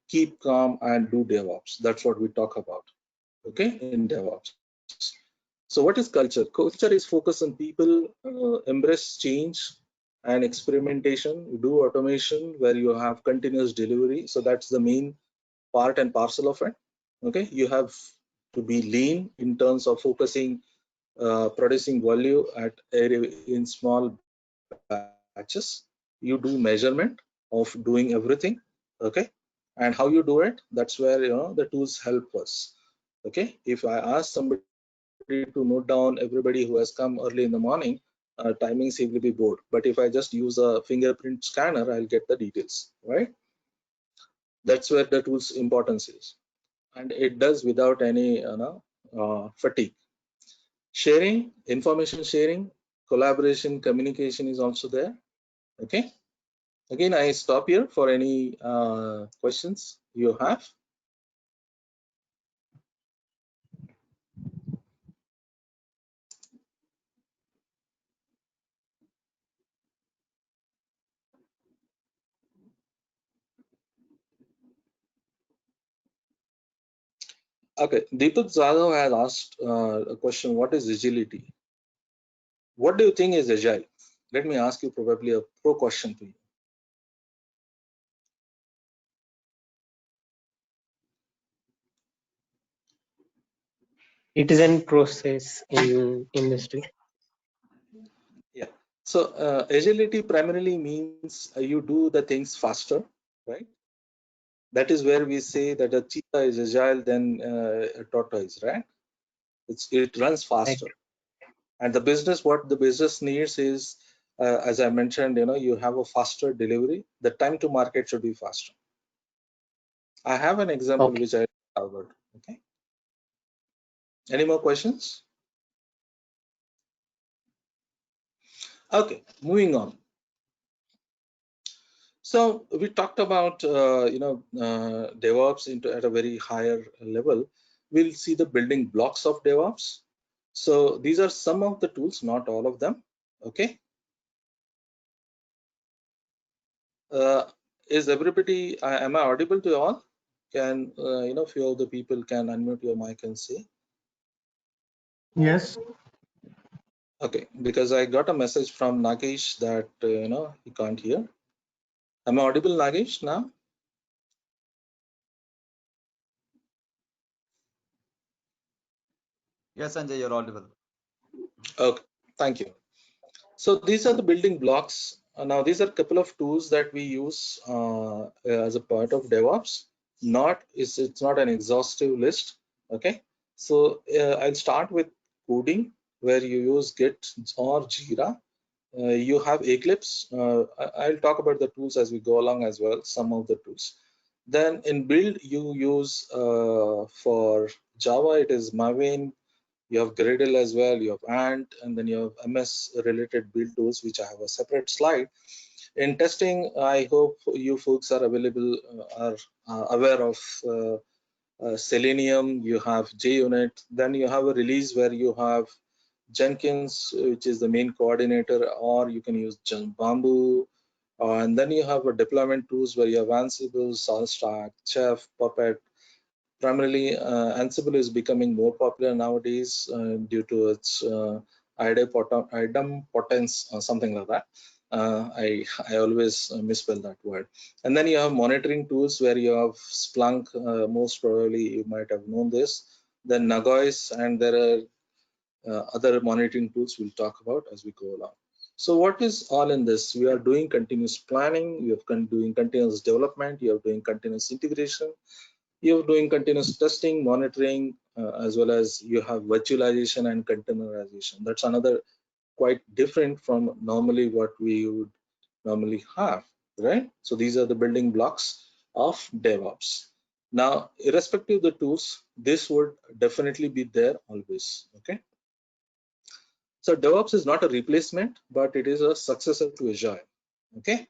keep calm and do DevOps. That's what we talk about. Okay, in DevOps. So what is culture? Culture is focus on people, embrace change and experimentation. You do automation where you have continuous delivery. So that's the main part and parcel of it. Okay, you have to be lean in terms of focusing, producing value at in small batches. You do measurement of doing everything. Okay, and how you do it, that's where the tools help us. Okay, if I ask somebody to note down everybody who has come early in the morning, timings, he will be bored. But if I just use a fingerprint scanner, I'll get the details, right? That's where the tool's importance is, and it does without any fatigue. Sharing, information sharing, collaboration, communication is also there. Okay, again I stop here for any questions you have. Okay, Deepak Zadav has asked a question: what is agility? What do you think is agile? Let me ask you probably a pro question to you. It is in process in industry. Yeah. So agility primarily means you do the things faster, right? That is where we say that a cheetah is agile than a tortoise, right? It runs faster. And the business, what the business needs is, as I mentioned, you have a faster delivery. The time to market should be faster. I have an example which I covered. Okay. Any more questions? Okay, moving on. So we talked about DevOps at a very higher level. We'll see the building blocks of DevOps. So these are some of the tools, not all of them. Okay. Is everybody? Am I audible to you all? Can few of the people can unmute your mic and say? Yes. Okay, because I got a message from Nagesh that he can't hear. Am I audible, Nagesh, now? Yes, Sanjay, you're audible. Okay, thank you. So these are the building blocks. Now these are a couple of tools that we use as a part of DevOps. It's not an exhaustive list. Okay, so I'll start with coding, where you use Git or Jira. You have Eclipse. I'll talk about the tools as we go along as well, some of the tools. Then in build, you use for Java, it is Maven. You have Gradle as well, you have Ant, and then you have MS related build tools, which I have a separate slide. In testing, I hope you folks are aware of Selenium. You have JUnit. Then you have a release where you have Jenkins, which is the main coordinator, or you can use Bamboo. And then you have a deployment tools where you have Ansible, SaltStack, Chef, Puppet. Primarily, Ansible is becoming more popular nowadays due to its idempotence, something like that. I always misspell that word. And then you have monitoring tools where you have Splunk. Most probably you might have known this. Then Nagios, and there are other monitoring tools we'll talk about as we go along. So what is all in this? We are doing continuous planning, you are doing continuous development, you are doing continuous integration, you're doing continuous testing, monitoring, as well as you have virtualization and containerization. That's another quite different from normally what we would normally have, right? So these are the building blocks of DevOps. Now, irrespective of the tools, this would definitely be there always. Okay. So DevOps is not a replacement, but it is a successor to Agile. Okay.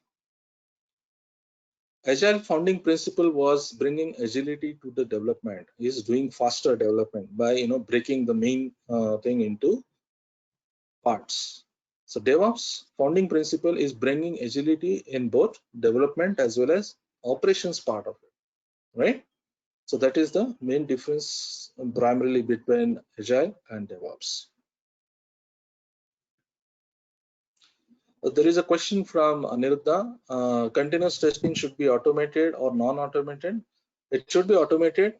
Agile founding principle was bringing agility to the development, is doing faster development by breaking the main thing into parts. So DevOps founding principle is bringing agility in both development as well as operations part of it, right? So that is the main difference primarily between Agile and DevOps. There is a question from Aniruddha. Continuous testing should be automated or non-automated? It should be automated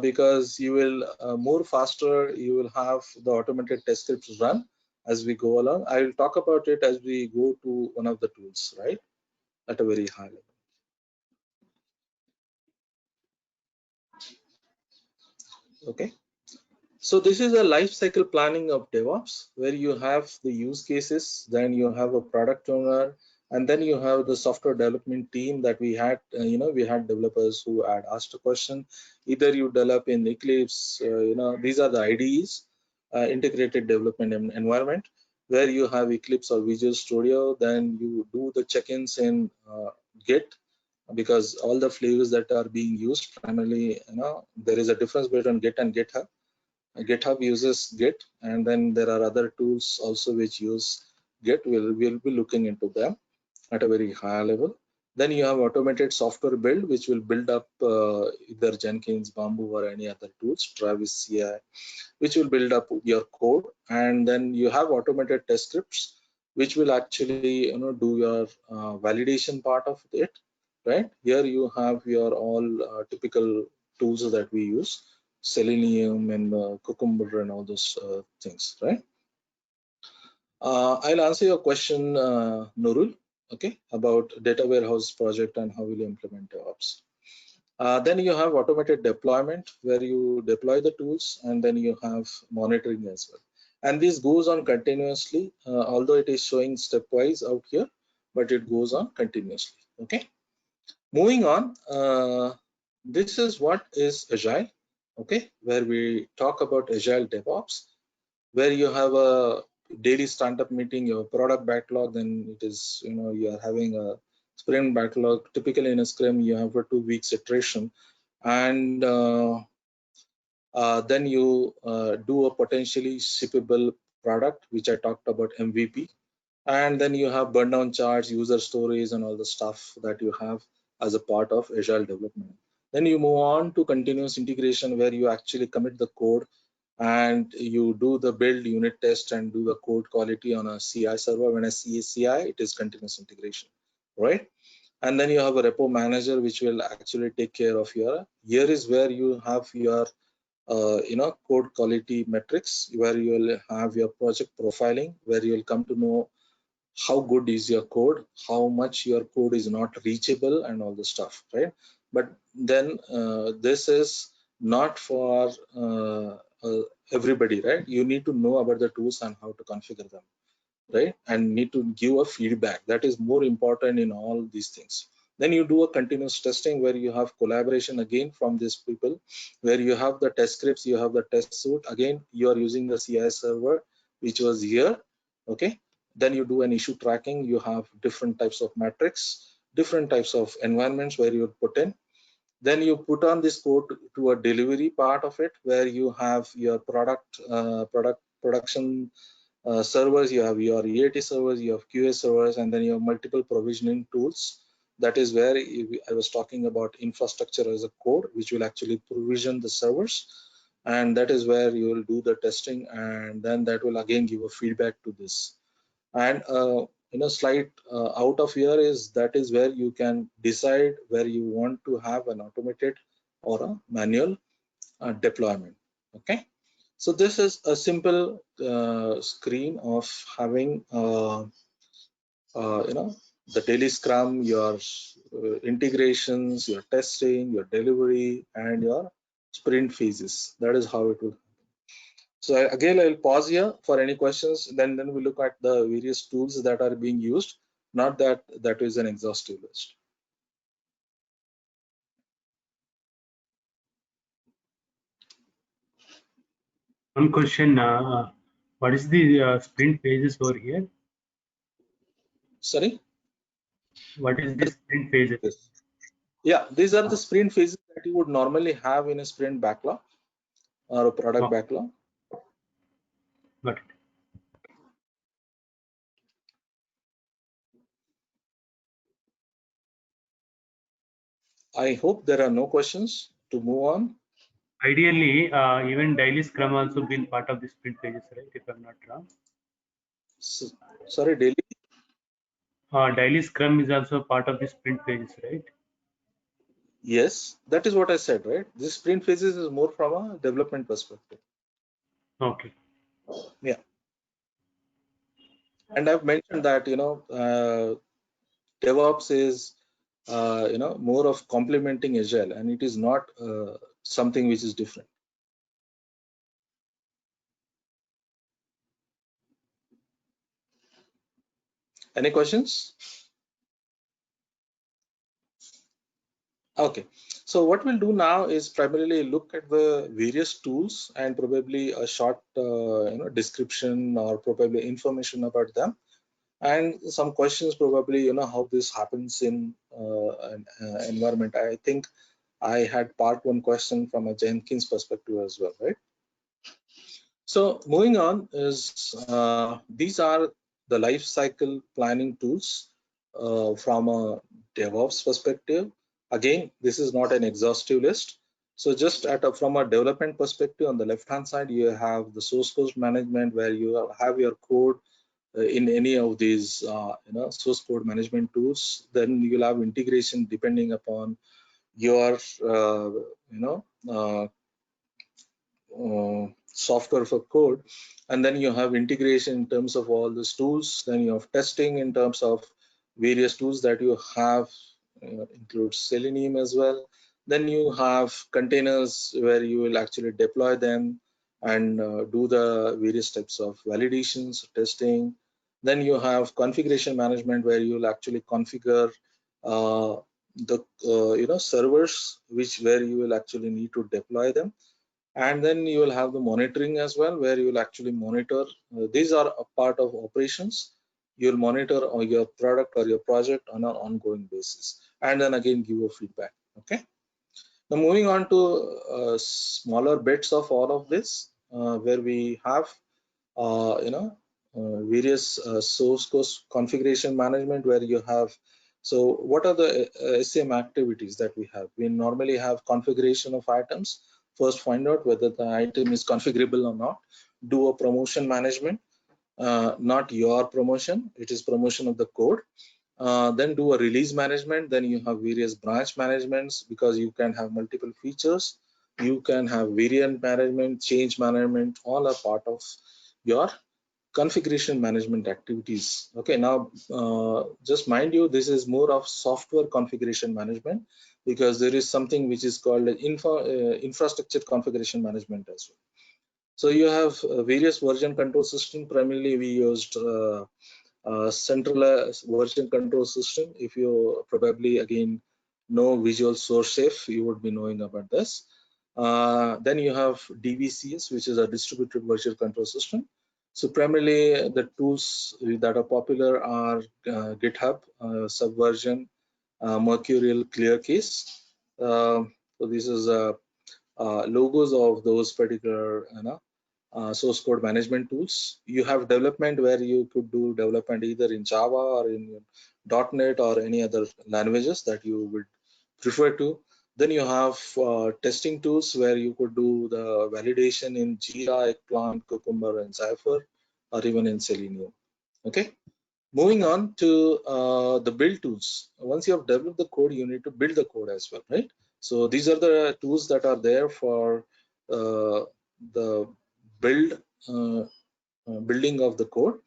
because you will more faster, you will have the automated test scripts run as we go along. I will talk about it as we go to one of the tools, right, at a very high level. Okay. So this is a life cycle planning of DevOps, where you have the use cases, then you have a product owner, and then you have the software development team that we had. We had developers who had asked a question. Either you develop in Eclipse, these are the IDEs, integrated development environment, where you have Eclipse or Visual Studio. Then you do the check-ins in Git, because all the flavors that are being used primarily, there is a difference between Git and GitHub. GitHub uses Git, and then there are other tools also which use Git. We'll be looking into them at a very high level. Then you have automated software build, which will build up either Jenkins, Bamboo, or any other tools, Travis CI, which will build up your code. And then you have automated test scripts, which will actually do your validation part of it, right? Here you have your all typical tools that we use, Selenium and Cucumber and all those things, right? I'll answer your question, Nurul, okay, about data warehouse project and how will you implement DevOps. Then you have automated deployment, where you deploy the tools, and then you have monitoring as well. And this goes on continuously, although it is showing stepwise out here, but it goes on continuously, okay? Moving on, this is what is Agile, okay, where we talk about Agile DevOps, where you have a daily stand-up meeting, your product backlog, then it is, you are having a sprint backlog. Typically in a Scrum, you have a 2 weeks iteration, and then you do a potentially shippable product, which I talked about, MVP, and then you have burn down charts, user stories, and all the stuff that you have as a part of Agile development. Then you move on to continuous integration, where you actually commit the code and you do the build, unit test, and do the code quality on a CI server. When I see CI, it is continuous integration, right? And then you have a repo manager, which will actually take care of your, here is where you have your code quality metrics, where you will have your project profiling, where you will come to know how good is your code, how much your code is not reachable, and all the stuff, right? But then this is not for everybody, right? You need to know about the tools and how to configure them, right? And need to give a feedback. That is more important in all these things. Then you do a continuous testing, where you have collaboration again from these people, where you have the test scripts, you have the test suite. Again, you are using the CI server, which was here, okay? Then you do an issue tracking. You have different types of metrics, different types of environments where you put in. Then you put on this code to a delivery part of it, where you have your production servers, you have your EAT servers, you have QA servers, and then you have multiple provisioning tools. That is where I was talking about infrastructure as a code, which will actually provision the servers. And that is where you will do the testing, and then that will again give a feedback to this. And slide out of here is, that is where you can decide where you want to have an automated or a manual deployment, okay? So this is a simple screen of having the daily Scrum, your integrations, your testing, your delivery, and your sprint phases. That is how it will. So again, I'll pause here for any questions. Then we look at the various tools that are being used. Not that that is an exhaustive list. One question, what is the sprint phases over here? Sorry? What is the sprint phases? Yeah, these are the sprint phases that you would normally have in a sprint backlog or a product backlog. Got it. I hope there are no questions to move on. Ideally, even daily Scrum also been part of the sprint phases, right? If I'm not wrong. Sorry, daily? Daily Scrum is also part of the sprint phases, right? Yes, that is what I said, right? This sprint phases is more from a development perspective. Okay. Yeah. And I've mentioned that, DevOps is, more of complementing Agile, and it is not something which is different. Any questions? Okay, so what we'll do now is primarily look at the various tools and probably a short description or probably information about them, and some questions probably how this happens in an environment. I think I had part one question from a Jenkins perspective as well, right? So moving on is these are the life cycle planning tools from a DevOps perspective. Again, this is not an exhaustive list. So just from a development perspective, on the left-hand side, you have the source code management where you have your code in any of these source code management tools. Then you'll have integration depending upon your software for code, and then you have integration in terms of all these tools. Then you have testing in terms of various tools that you have, includes Selenium as well. Then you have containers where you will actually deploy them and do the various types of validations, testing. Then you have configuration management where you will actually configure the servers where you will actually need to deploy them. And then you will have the monitoring as well, where you will actually monitor. These are a part of operations. You'll monitor your product or your project on an ongoing basis, and then again give a feedback. Okay. Now moving on to smaller bits of all of this, where we have various source code configuration management, where you have. So what are the SCM activities that we have? We normally have configuration of items. First, find out whether the item is configurable or not. Do a promotion management, not your promotion, it is promotion of the code. Then do a release management. Then you have various branch managements, because you can have multiple features. You can have variant management, change management, all are part of your configuration management activities. Okay, now just mind you, this is more of software configuration management, because there is something which is called infrastructure configuration management as well. So you have various version control system. Primarily we used centralized version control system. If you probably again know Visual SourceSafe, you would be knowing about this. Then you have DVCS, which is a distributed version control system. So primarily the tools that are popular are GitHub, Subversion, Mercurial, ClearCase. So this is logos of those particular source code management tools. You have development where you could do development either in Java or in .NET or any other languages that you would prefer to. Then you have testing tools where you could do the validation in Jira, Eggplant, Cucumber, and Cypher, or even in Selenium. Okay. Moving on to the build tools. Once you have developed the code, you need to build the code as well, right? So these are the tools that are there for the building of the code.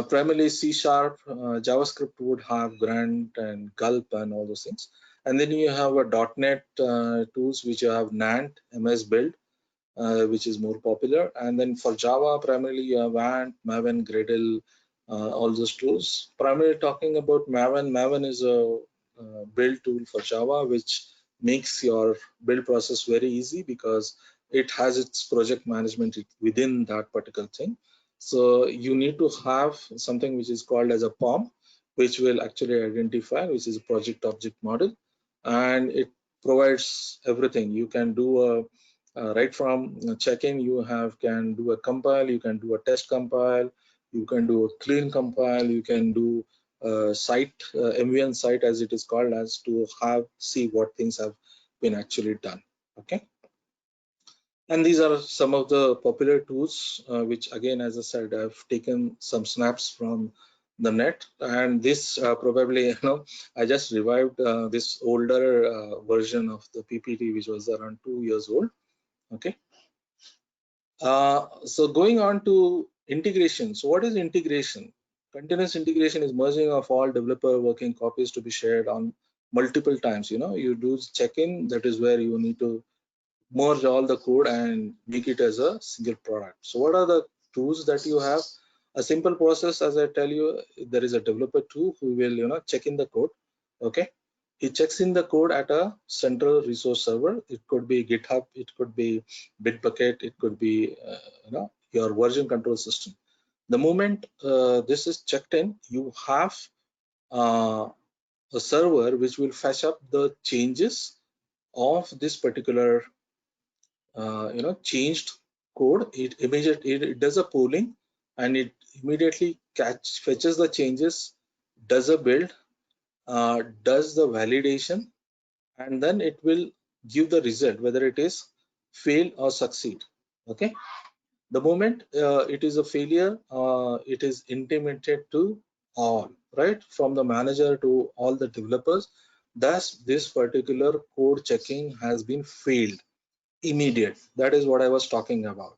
Primarily C#, JavaScript would have Grunt and Gulp and all those things. And then you have a .NET tools, which you have Nant, MS Build, which is more popular. And then for Java, primarily you have Ant, Maven, Gradle, all those tools. Primarily talking about Maven. Maven is a build tool for Java, which makes your build process very easy, because it has its project management within that particular thing. So you need to have something which is called as a POM, which will actually identify, which is a project object model, and it provides everything. You can do a right from check-in, you can do a compile, you can do a test compile, you can do a clean compile, you can do a site, MVN site as it is called, as to see what things have been actually done. Okay. And these are some of the popular tools, which again, as I said, I've taken some snaps from the net. And this probably, I just revived this older version of the PPT, which was around 2 years old. Okay. So going on to integration. So what is integration? Continuous integration is merging of all developer working copies to be shared on multiple times. You do check-in, that is where you need to merge all the code and make it as a single product. So what are the tools that you have? A simple process, as I tell you, there is a developer tool who will check in the code. Okay, he checks in the code at a central resource server. It could be GitHub, it could be Bitbucket, it could be your version control system. The moment this is checked in, you have a server which will fetch up the changes of this particular changed code. It does a polling, and it immediately fetches the changes, does a build, does the validation, and then it will give the result whether it is fail or succeed. Okay, the moment it is a failure, it is intimated to all, right, from the manager to all the developers. Thus this particular code checking has been failed. Immediate. That is what I was talking about.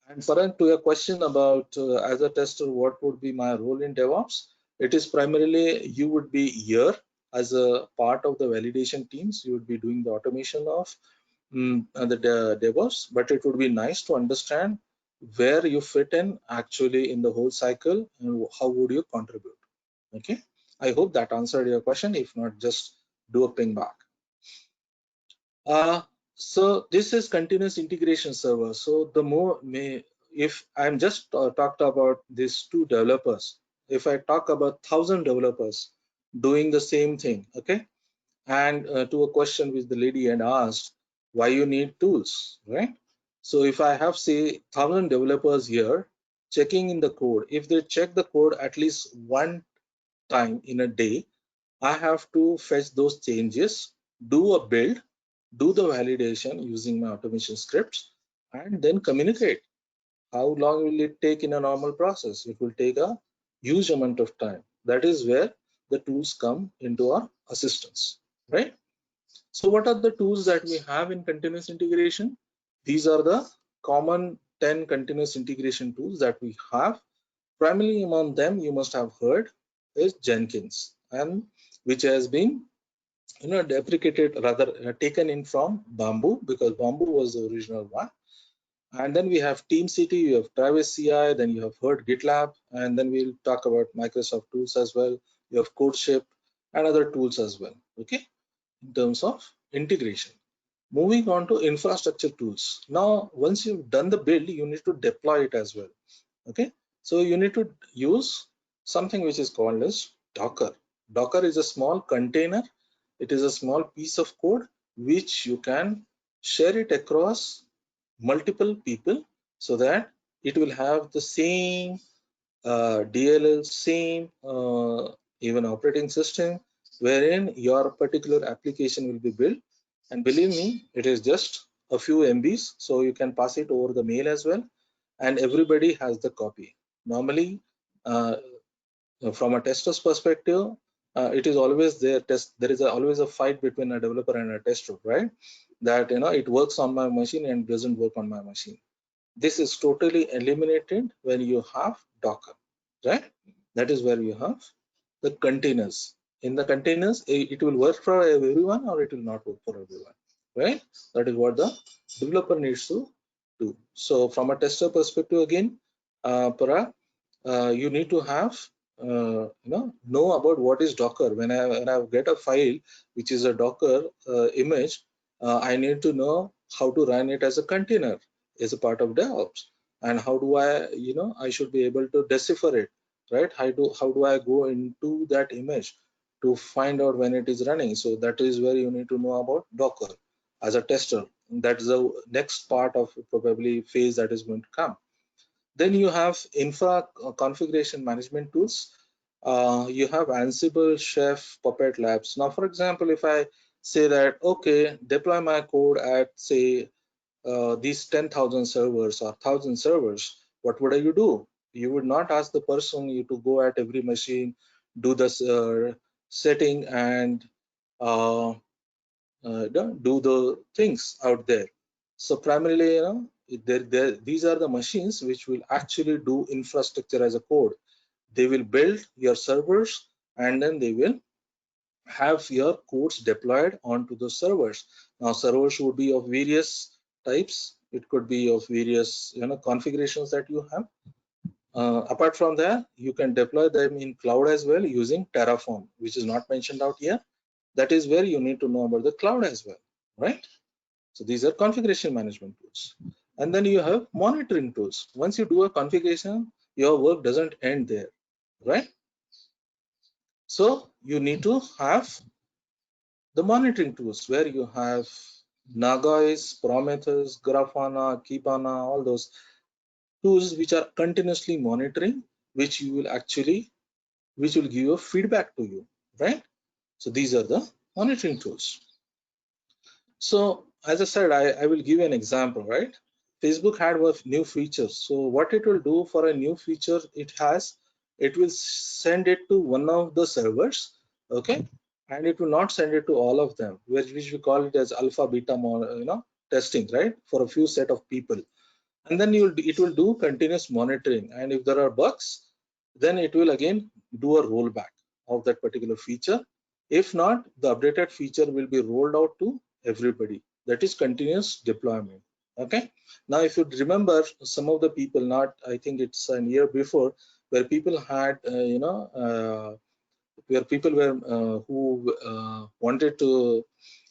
And Farhan, to your question about as a tester, what would be my role in DevOps? It is primarily you would be here as a part of the validation teams. You would be doing the automation of the DevOps, but it would be nice to understand where you fit in actually in the whole cycle and how would you contribute. Okay, I hope that answered your question. If not, just do a ping back. So this is continuous integration server. So if I'm just talked about these 2 developers, if I talk about 1,000 developers doing the same thing, okay, and to a question which the lady had asked, why you need tools, right? So if I have say 1,000 developers here checking in the code, if they check the code at least one time in a day, I have to fetch those changes, do a build, do the validation using my automation scripts, and then communicate. How long will it take in a normal process? It will take a huge amount of time. That is where the tools come into our assistance, right? So what are the tools that we have in continuous integration? These are the common 10 continuous integration tools that we have. Primarily among them, you must have heard is Jenkins, and which has been deprecated, rather taken in from Bamboo, because Bamboo was the original one. And then we have TeamCity, you have Travis CI, then you have heard GitLab, and then we'll talk about Microsoft tools as well. You have CodeShip and other tools as well, okay, in terms of integration. Moving on to infrastructure tools. Now, once you've done the build, you need to deploy it as well, okay? So you need to use something which is called as Docker. Docker is a small container. It is a small piece of code which you can share it across multiple people so that it will have the same DLL, same even operating system, wherein your particular application will be built. And believe me, it is just a few MBs, so you can pass it over the mail as well, and everybody has the copy. Normally, from a tester's perspective, it is always there. There is always a fight between a developer and a tester, right? That it works on my machine and doesn't work on my machine. This is totally eliminated when you have Docker, right? That is where you have the containers. In the containers, it will work for everyone or it will not work for everyone, right? That is what the developer needs to do. So from a tester perspective, again, Parag, you need to have know about what is Docker. When I get a file which is a Docker image, I need to know how to run it as a container is a part of DevOps. And how do I, I should be able to decipher it, right? How do I go into that image to find out when it is running? So that is where you need to know about Docker as a tester. That's the next part of probably phase that is going to come. Then you have infra configuration management tools. You have Ansible, Chef, Puppet Labs. Now, for example, if I say that, okay, deploy my code at, say, these 10,000 servers or 1,000 servers, what would you do? You would not ask the person you to go at every machine, do the setting and do the things out there. So primarily, these are the machines which will actually do infrastructure as a code. They will build your servers and then they will have your codes deployed onto the servers. Now servers would be of various types. It could be of various configurations that you have. Apart from that, you can deploy them in cloud as well using Terraform, which is not mentioned out here. That is where you need to know about the cloud as well, right? So these are configuration management tools. And then you have monitoring tools. Once you do a configuration, your work doesn't end there, right? So you need to have the monitoring tools where you have Nagios, Prometheus, Grafana, Kibana, all those tools which are continuously monitoring, which will give you feedback to you, right? So these are the monitoring tools. So as I said, I will give you an example, right? Facebook had a new feature. So what it will do for a new feature, it will send it to one of the servers, okay? And it will not send it to all of them, which we call it as alpha, beta, testing, right? For a few set of people. And then it will do continuous monitoring. And if there are bugs, then it will again do a rollback of that particular feature. If not, the updated feature will be rolled out to everybody. That is continuous deployment. Okay. Now, if you remember, some of the people, I think it's a year before, where people had, where people were who wanted to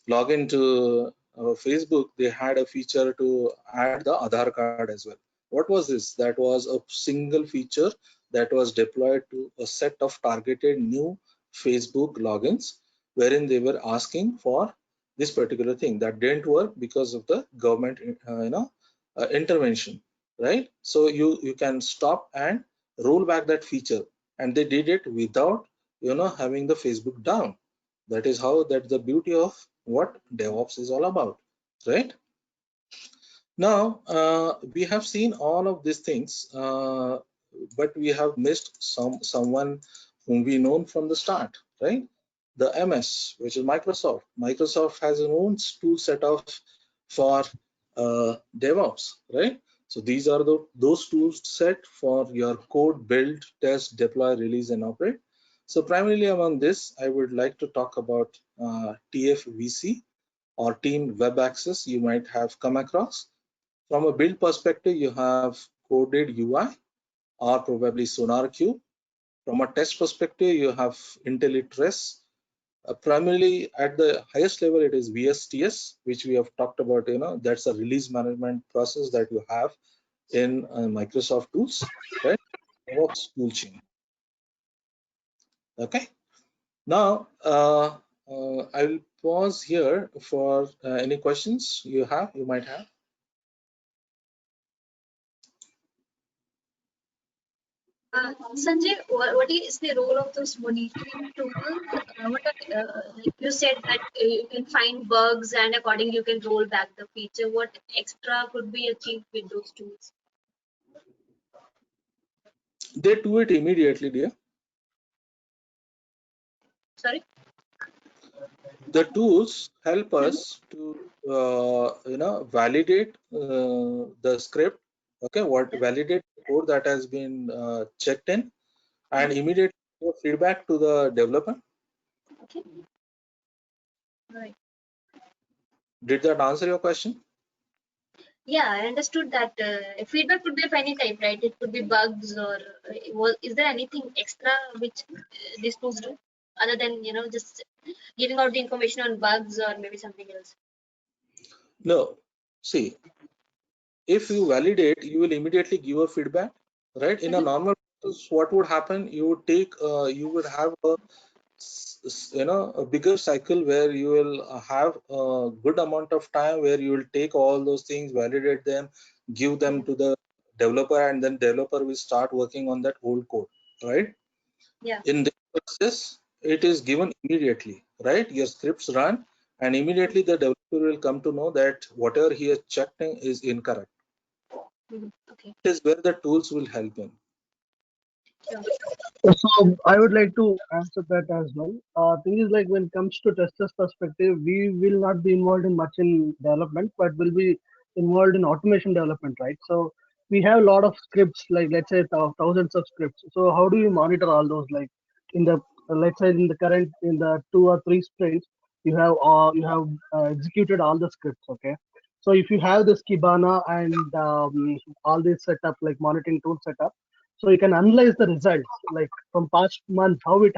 log into Facebook, they had a feature to add the Aadhaar card as well. What was this? That was a single feature that was deployed to a set of targeted new Facebook logins, wherein they were asking for this particular thing. That didn't work because of the government, intervention, right? So you can stop and roll back that feature, and they did it without having the Facebook down. That's the beauty of what DevOps is all about, right? Now we have seen all of these things, but we have missed someone whom we known from the start, right? The MS, which is Microsoft. Microsoft has its own tool set for DevOps, right? So these are those tools set for your code build, test, deploy, release, and operate. So primarily among this, I would like to talk about TFVC or Team Web Access. You might have come across. From a build perspective, you have Coded UI or probably SonarQube. From a test perspective, you have IntelliTress. Primarily at the highest level, it is VSTS, which we have talked about. That's a release management process that you have in Microsoft tools, right? DevOps toolchain. Okay. Now I will pause here for any questions you might have. Sanjay, what is the role of those monitoring tools? Like you said that you can find bugs and accordingly you can roll back the feature. What extra could be achieved with those tools? They do it immediately, dear. Sorry? The tools help us to validate the script. Okay, validate the code that has been checked in, and immediately give feedback to the developer. Okay. Right. Did that answer your question? Yeah, I understood that feedback could be of any type, right? It could be bugs or is there anything extra which these tools do other than just giving out the information on bugs or maybe something else? No. See, if you validate, you will immediately give a feedback, right? In a normal process, what would happen? You would take, you would have a a bigger cycle where you will have a good amount of time where you will take all those things, validate them, give them to the developer, and then developer will start working on that old code, right? Yeah. In this process, it is given immediately, right? Your scripts run, and immediately the developer will come to know that whatever he has checked in is incorrect. Okay. It is where the tools will help him. So I would like to answer that as well. Thing is, like, when it comes to testers perspective, we will not be involved in much in development, but will be involved in automation development, right? So we have a lot of scripts, like let's say thousands of scripts. So how do you monitor all those? Like in the let's say in the current in the 2 or 3 sprints, you have executed all the scripts, okay? So if you have this Kibana and all this setup, like monitoring tool setup, so you can analyze the results, like from past month, how it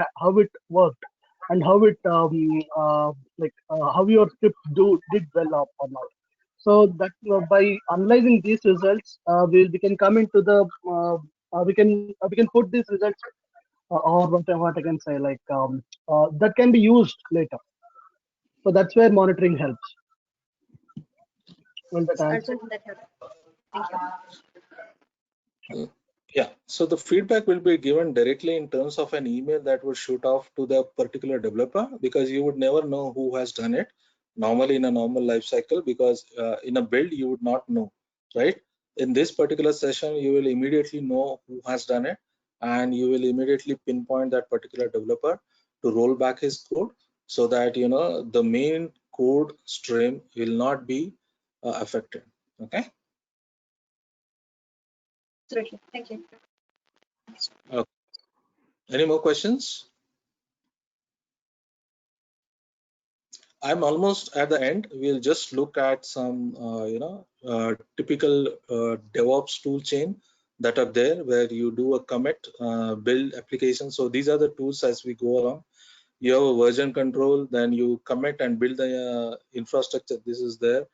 worked, and how it how your script did well or not. So that by analyzing these results, we can come into the we can put these results or what I can say, like that can be used later. So that's where monitoring helps. Will that answer? That helps. Thank you. Yeah, so the feedback will be given directly in terms of an email that would shoot off to the particular developer, because you would never know who has done it normally in a normal life cycle, because in a build you would not know, right? In this particular session, you will immediately know who has done it, and you will immediately pinpoint that particular developer to roll back his code, so that the main code stream will not be affected. Okay. Absolutely. Thank you. Okay. Any more questions? I'm almost at the end. We'll just look at some, typical DevOps tool chain that are there, where you do a commit, build application. So these are the tools as we go along. You have a version control, then you commit and build the infrastructure. This is there.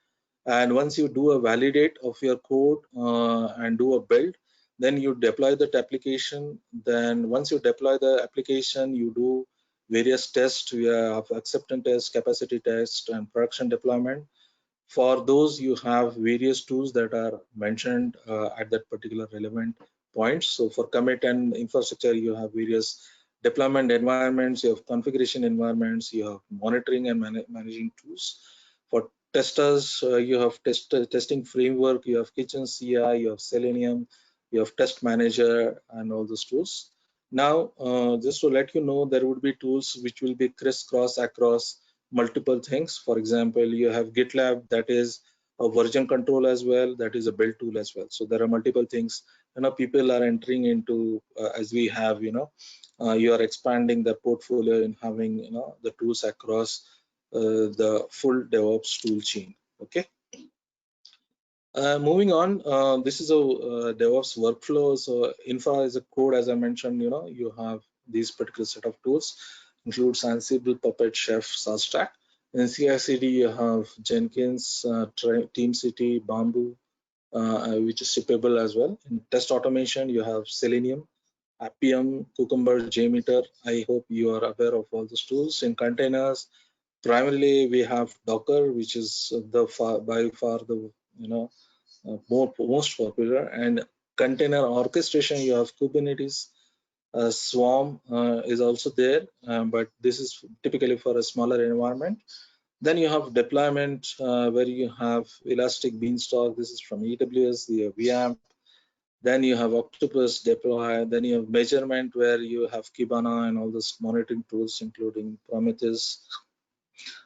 And once you do a validate of your code and do a build, then you deploy that application. Then once you deploy the application, you do various tests. We have acceptance test, capacity test, and production deployment. For those, you have various tools that are mentioned at that particular relevant points. So for commit and infrastructure, you have various deployment environments, you have configuration environments, you have monitoring and managing tools. For testers, you have testing framework, you have Kitchen CI, you have Selenium, you have Test Manager, and all those tools. Now, just to let you know, there would be tools which will be crisscross across multiple things. For example, you have GitLab, that is a version control as well, that is a build tool as well. So there are multiple things people are entering into as we have you are expanding the portfolio and having the tools across the full DevOps tool chain. Okay. Moving on, this is a DevOps workflow. So infra is a code, as I mentioned. You have these particular set of tools, includes Ansible, Puppet, Chef, SASTAC. In CI/CD, you have Jenkins, TeamCity, Bamboo, which is shippable as well. In test automation, you have Selenium, Appium, Cucumber, JMeter. I hope you are aware of all those tools. In containers, primarily we have Docker, which is by far the most popular. And container orchestration, you have Kubernetes. Swarm is also there, but this is typically for a smaller environment. Then you have deployment, where you have Elastic Beanstalk. This is from AWS, the VAMP. Then you have Octopus Deploy. Then you have measurement, where you have Kibana and all those monitoring tools, including Prometheus.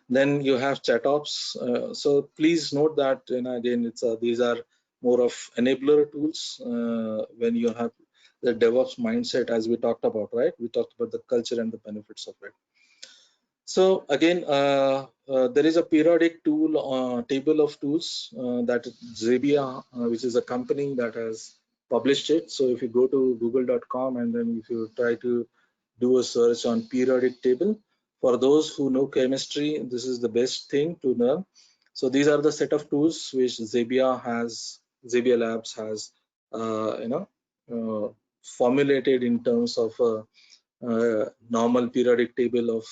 Then you have ChatOps. So please note that, again, these are more of enabler tools when you have the DevOps mindset, as we talked about, right? We talked about the culture and the benefits of it. So again, there is a periodic tool table of tools that Zabbia, which is a company that has published it. So if you go to google.com and then if you try to do a search on periodic table, for those who know chemistry, this is the best thing to learn. So these are the set of tools which Zabbia Labs has, formulated in terms of normal periodic table of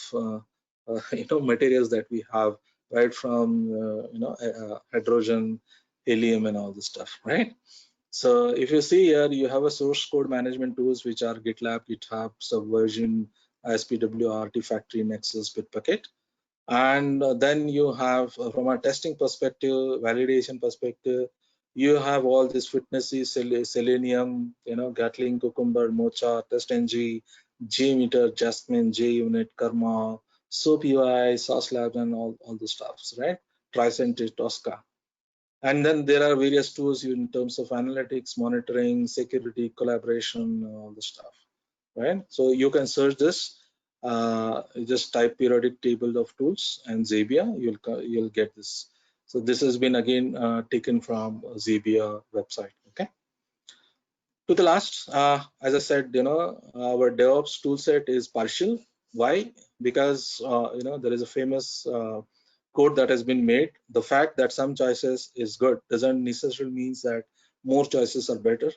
materials that we have, right from hydrogen, helium, and all this stuff, right? So if you see here, you have a source code management tools which are GitLab, GitHub, Subversion, ISPW, Artifactory, Nexus, Bitbucket. And then you have, from a testing perspective, validation perspective, you have all this Witnessy, Selenium, Gatling, Cucumber, Mocha, TestNG, JMeter, Jasmine, JUnit, Karma, SOAP UI, Sauce Labs, and all the stuffs, right? Tricentis, Tosca. And then there are various tools in terms of analytics, monitoring, security, collaboration, all the stuff, right? So you can search this. Just type periodic table of tools and Zabbia, you'll get this. So this has been again taken from Zabbia website. Okay. To the last, as I said, our DevOps toolset is partial. Why? Because there is a famous code that has been made. The fact that some choices is good doesn't necessarily means that more choices are better,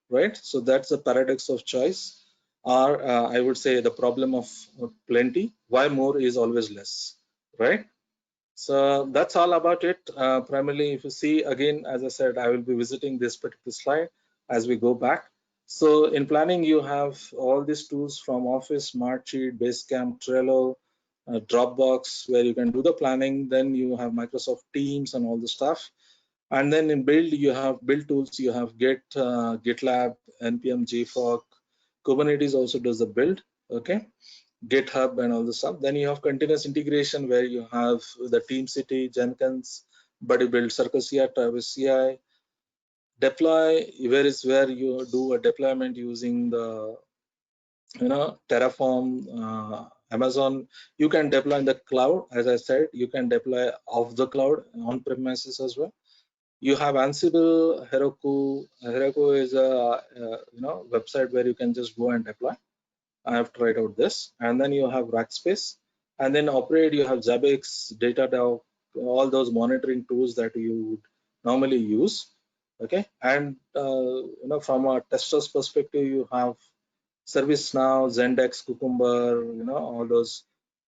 right? So that's the paradox of choice, or I would say the problem of plenty. Why more is always less, right? So that's all about it. Primarily, if you see again, as I said, I will be visiting this particular slide as we go back. So in planning, you have all these tools from Office, Smartsheet, Basecamp, Trello, Dropbox, where you can do the planning. Then you have Microsoft Teams and all the stuff. And then in build, you have build tools. You have Git, GitLab, NPM, JFrog. Kubernetes also does the build. Okay. GitHub and all the stuff. Then you have continuous integration where you have the TeamCity, Jenkins, BuddyBuild, Circle CI, Travis CI. Deploy, where you do a deployment using the Terraform, Amazon. You can deploy in the cloud, as I said. You can deploy off the cloud on premises as well. You have Ansible, Heroku. Heroku is a website where you can just go and deploy. I have tried out this. And then you have Rackspace. And then Operate, you have Zabbix, Datadog, all those monitoring tools that you would normally use. Okay. And from a tester's perspective, you have ServiceNow, Zendesk, Cucumber, all those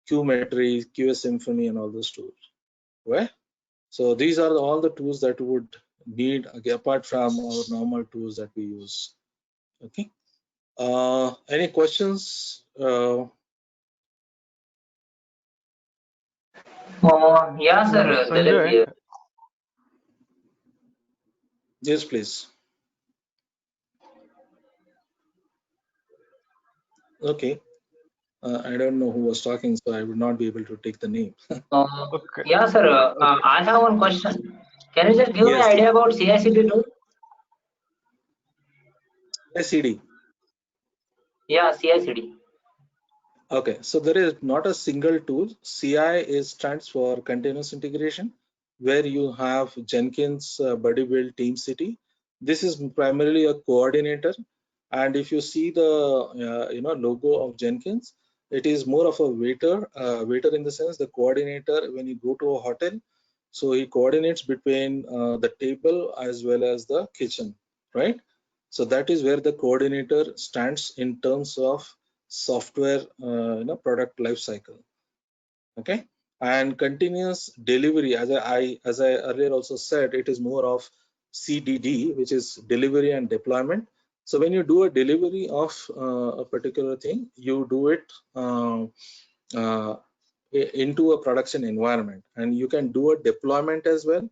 QMetry, QS Symphony, and all those tools. Right? So these are all the tools that we would need apart from our normal tools that we use. Okay. Any questions? Yeah, sir. Sanjay, Yes, please. Okay. I don't know who was talking, so I would not be able to take the name. okay. Yeah, sir. I have one question. Can you just give me an idea about CI/CD tool? CI/CD. Yeah, CI/CD. Okay, so there is not a single tool. CI stands for continuous integration, where you have Jenkins, BuddyBuild, TeamCity. This is primarily a coordinator, and if you see the logo of Jenkins, it is more of a waiter. Waiter in the sense the coordinator when you go to a hotel, so he coordinates between the table as well as the kitchen, right? So that is where the coordinator stands in terms of software product life cycle. Okay, and continuous delivery, as I earlier also said, it is more of CDD, which is delivery and deployment. So when you do a delivery of a particular thing, you do it into a production environment, and you can do a deployment as well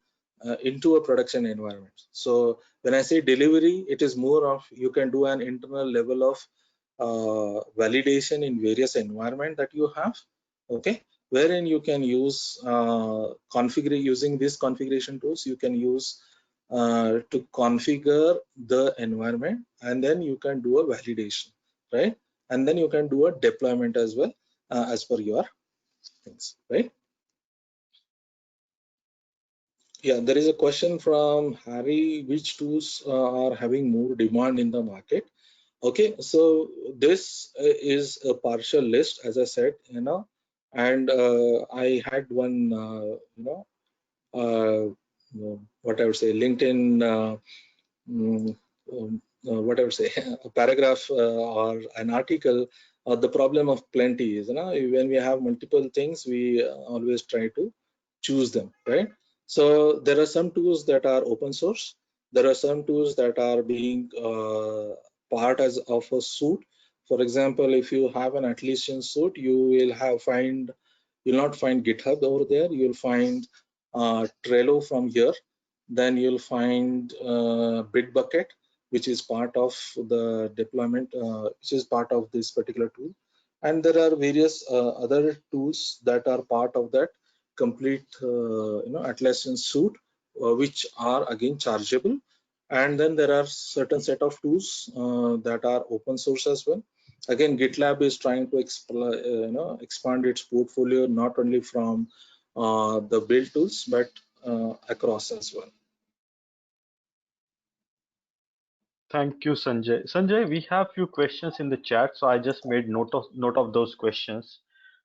into a production environment. So when I say delivery, it is more of you can do an internal level of validation in various environment that you have. Okay, wherein you can use using these configuration tools, you can use to configure the environment, and then you can do a validation, right? And then you can do a deployment as well as per your things, right? Yeah, there is a question from Harry, which tools are having more demand in the market? Okay, so this is a partial list, as I said, and I had one, what I would say, LinkedIn, what I would say, a paragraph or an article. The problem of plenty is, when we have multiple things, we always try to choose them, right? So there are some tools that are open source. There are some tools that are being part of a suite. For example, if you have an Atlassian suite, you'll not find GitHub over there. You'll find Trello from here. Then you'll find Bitbucket, which is part of the deployment, which is part of this particular tool. And there are various other tools that are part of that complete Atlassian suite, which are again chargeable. And then there are certain set of tools that are open source as well. Again, GitLab is trying to expand its portfolio not only from the build tools but across as well. Thank you, Sanjay. Sanjay, we have few questions in the chat, so I just made note of those questions.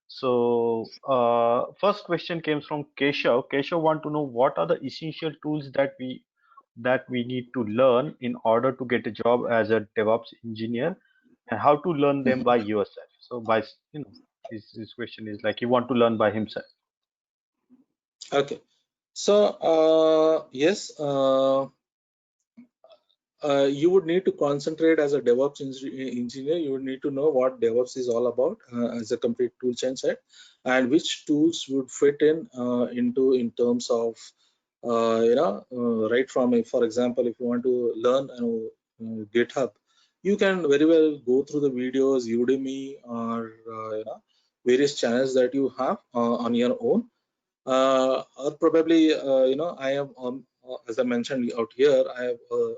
So first question came from Keshav. Keshav want to know what are the essential tools that we need to learn in order to get a job as a DevOps engineer, and how to learn them by yourself. So by his question is like he want to learn by himself. Okay, so yes, you would need to concentrate as a DevOps engineer. You would need to know what DevOps is all about as a complete tool chain set, and which tools would fit in terms of right from, for example, if you want to learn GitHub, you can very well go through the videos, Udemy, or various channels that you have on your own. Or probably, I have, as I mentioned out here, I have a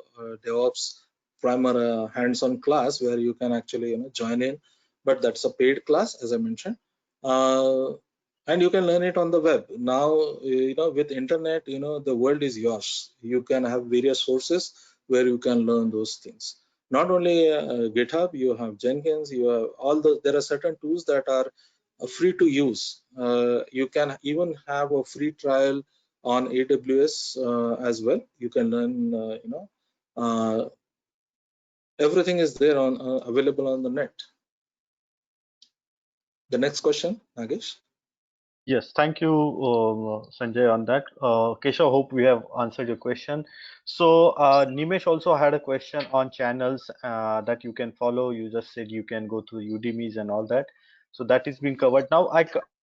DevOps primer hands-on class where you can actually join in, but that's a paid class, as I mentioned, and you can learn it on the web. Now, with internet, the world is yours. You can have various sources where you can learn those things. Not only GitHub, you have Jenkins, you have all those. There are certain tools that are free to use. You can even have a free trial on AWS as well. You can learn, everything is there on available on the net. The next question, Nagesh. Yes, thank you, Sanjay, on that. Keshav, hope we have answered your question. So Nimesh also had a question on channels that you can follow. You just said you can go to Udemy's and all that. So that is being covered. Now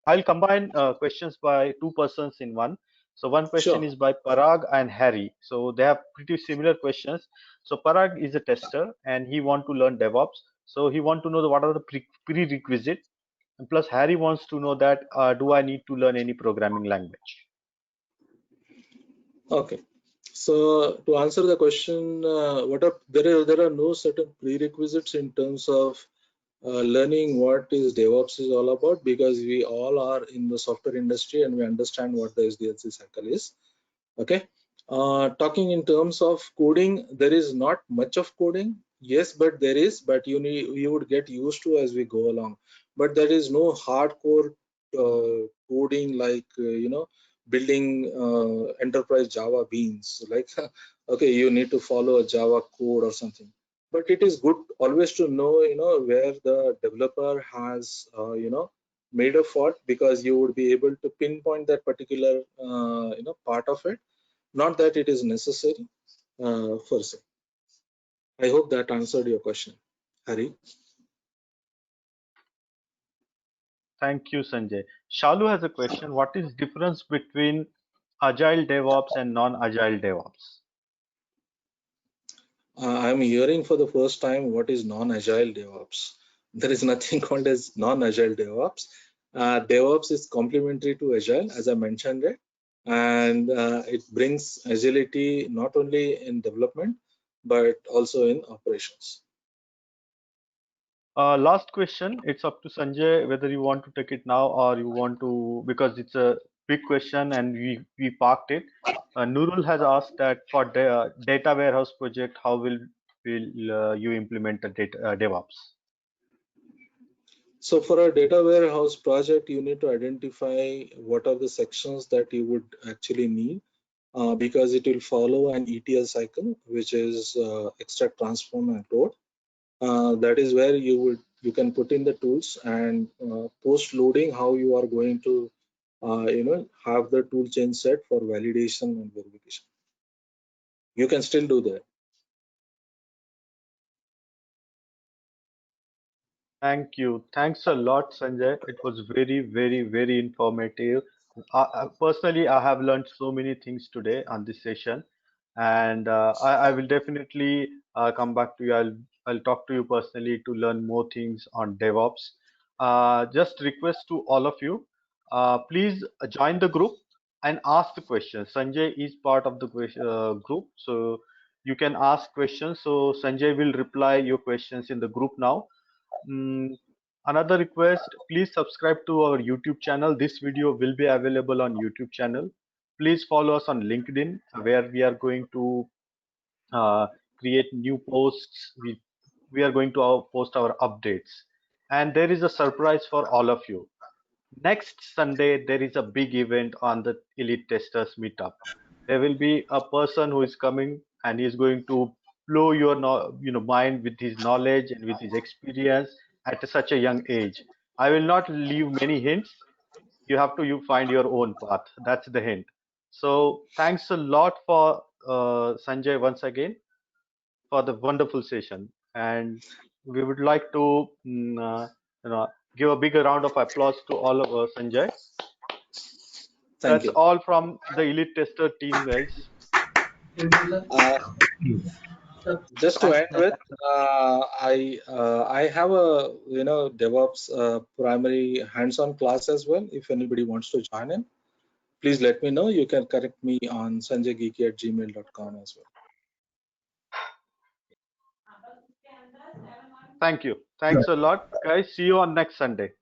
I'll combine questions by two persons in one. So one question is by Parag and Harry. So they have pretty similar questions. So Parag is a tester and he want to learn DevOps. So he want to know what are the prerequisites. And plus, Harry wants to know that do I need to learn any programming language? Okay, so to answer the question, there are no certain prerequisites in terms of learning what is DevOps is all about, because we all are in the software industry and we understand what the SDLC cycle is. Okay, talking in terms of coding, there is not much of coding. Yes, but there is, but you would get used to as we go along. But there is no hardcore coding like building enterprise Java beans. Like okay, you need to follow a Java code or something. But it is good always to know where the developer has made a fault, because you would be able to pinpoint that particular part of it. Not that it is necessary per se. I hope that answered your question, Hari. Thank you, Sanjay. Shalu has a question. What is difference between agile DevOps and non-agile DevOps? I'm hearing for the first time what is non-agile DevOps. There is nothing called as non-agile DevOps. DevOps is complementary to agile, as I mentioned it, and it brings agility not only in development but also in operations. Last question. It's up to Sanjay whether you want to take it now or you want to, because it's a big question and we parked it. Nurul has asked that for the data warehouse project, how will you implement the data DevOps? So for a data warehouse project, you need to identify what are the sections that you would actually need, because it will follow an ETL cycle, which is extract, transform, and load. That is where you can put in the tools, and post loading how you are going to have the tool chain set for validation and verification. You can still do that. Thank you. Thanks a lot, Sanjay. It was very, very, very informative. Personally, I have learned so many things today on this session, and I will definitely come back to you. I'll talk to you personally to learn more things on DevOps. Just request to all of you, please join the group and ask the questions. Sanjay is part of the group, so you can ask questions. So Sanjay will reply your questions in the group now. Another request, please subscribe to our YouTube channel. This video will be available on YouTube channel. Please follow us on LinkedIn, where we are going to create new posts. We are going to post our updates. And there is a surprise for all of you. Next Sunday, there is a big event on the Elite Testers Meetup. There will be a person who is coming and he is going to blow your mind with his knowledge and with his experience at such a young age. I will not leave many hints. You have to find your own path. That's the hint. So thanks a lot for Sanjay once again for the wonderful session, and we would like to give a bigger round of applause to all of us, Sanjay. Thank That's you. all from the Elite Tester team, guys. Just to end with, I have a DevOps primary hands-on class as well. If anybody wants to join in, please let me know. You can correct me on sanjaygeeky@gmail.com as well. Thank you. Thanks a lot, guys. See you on next Sunday.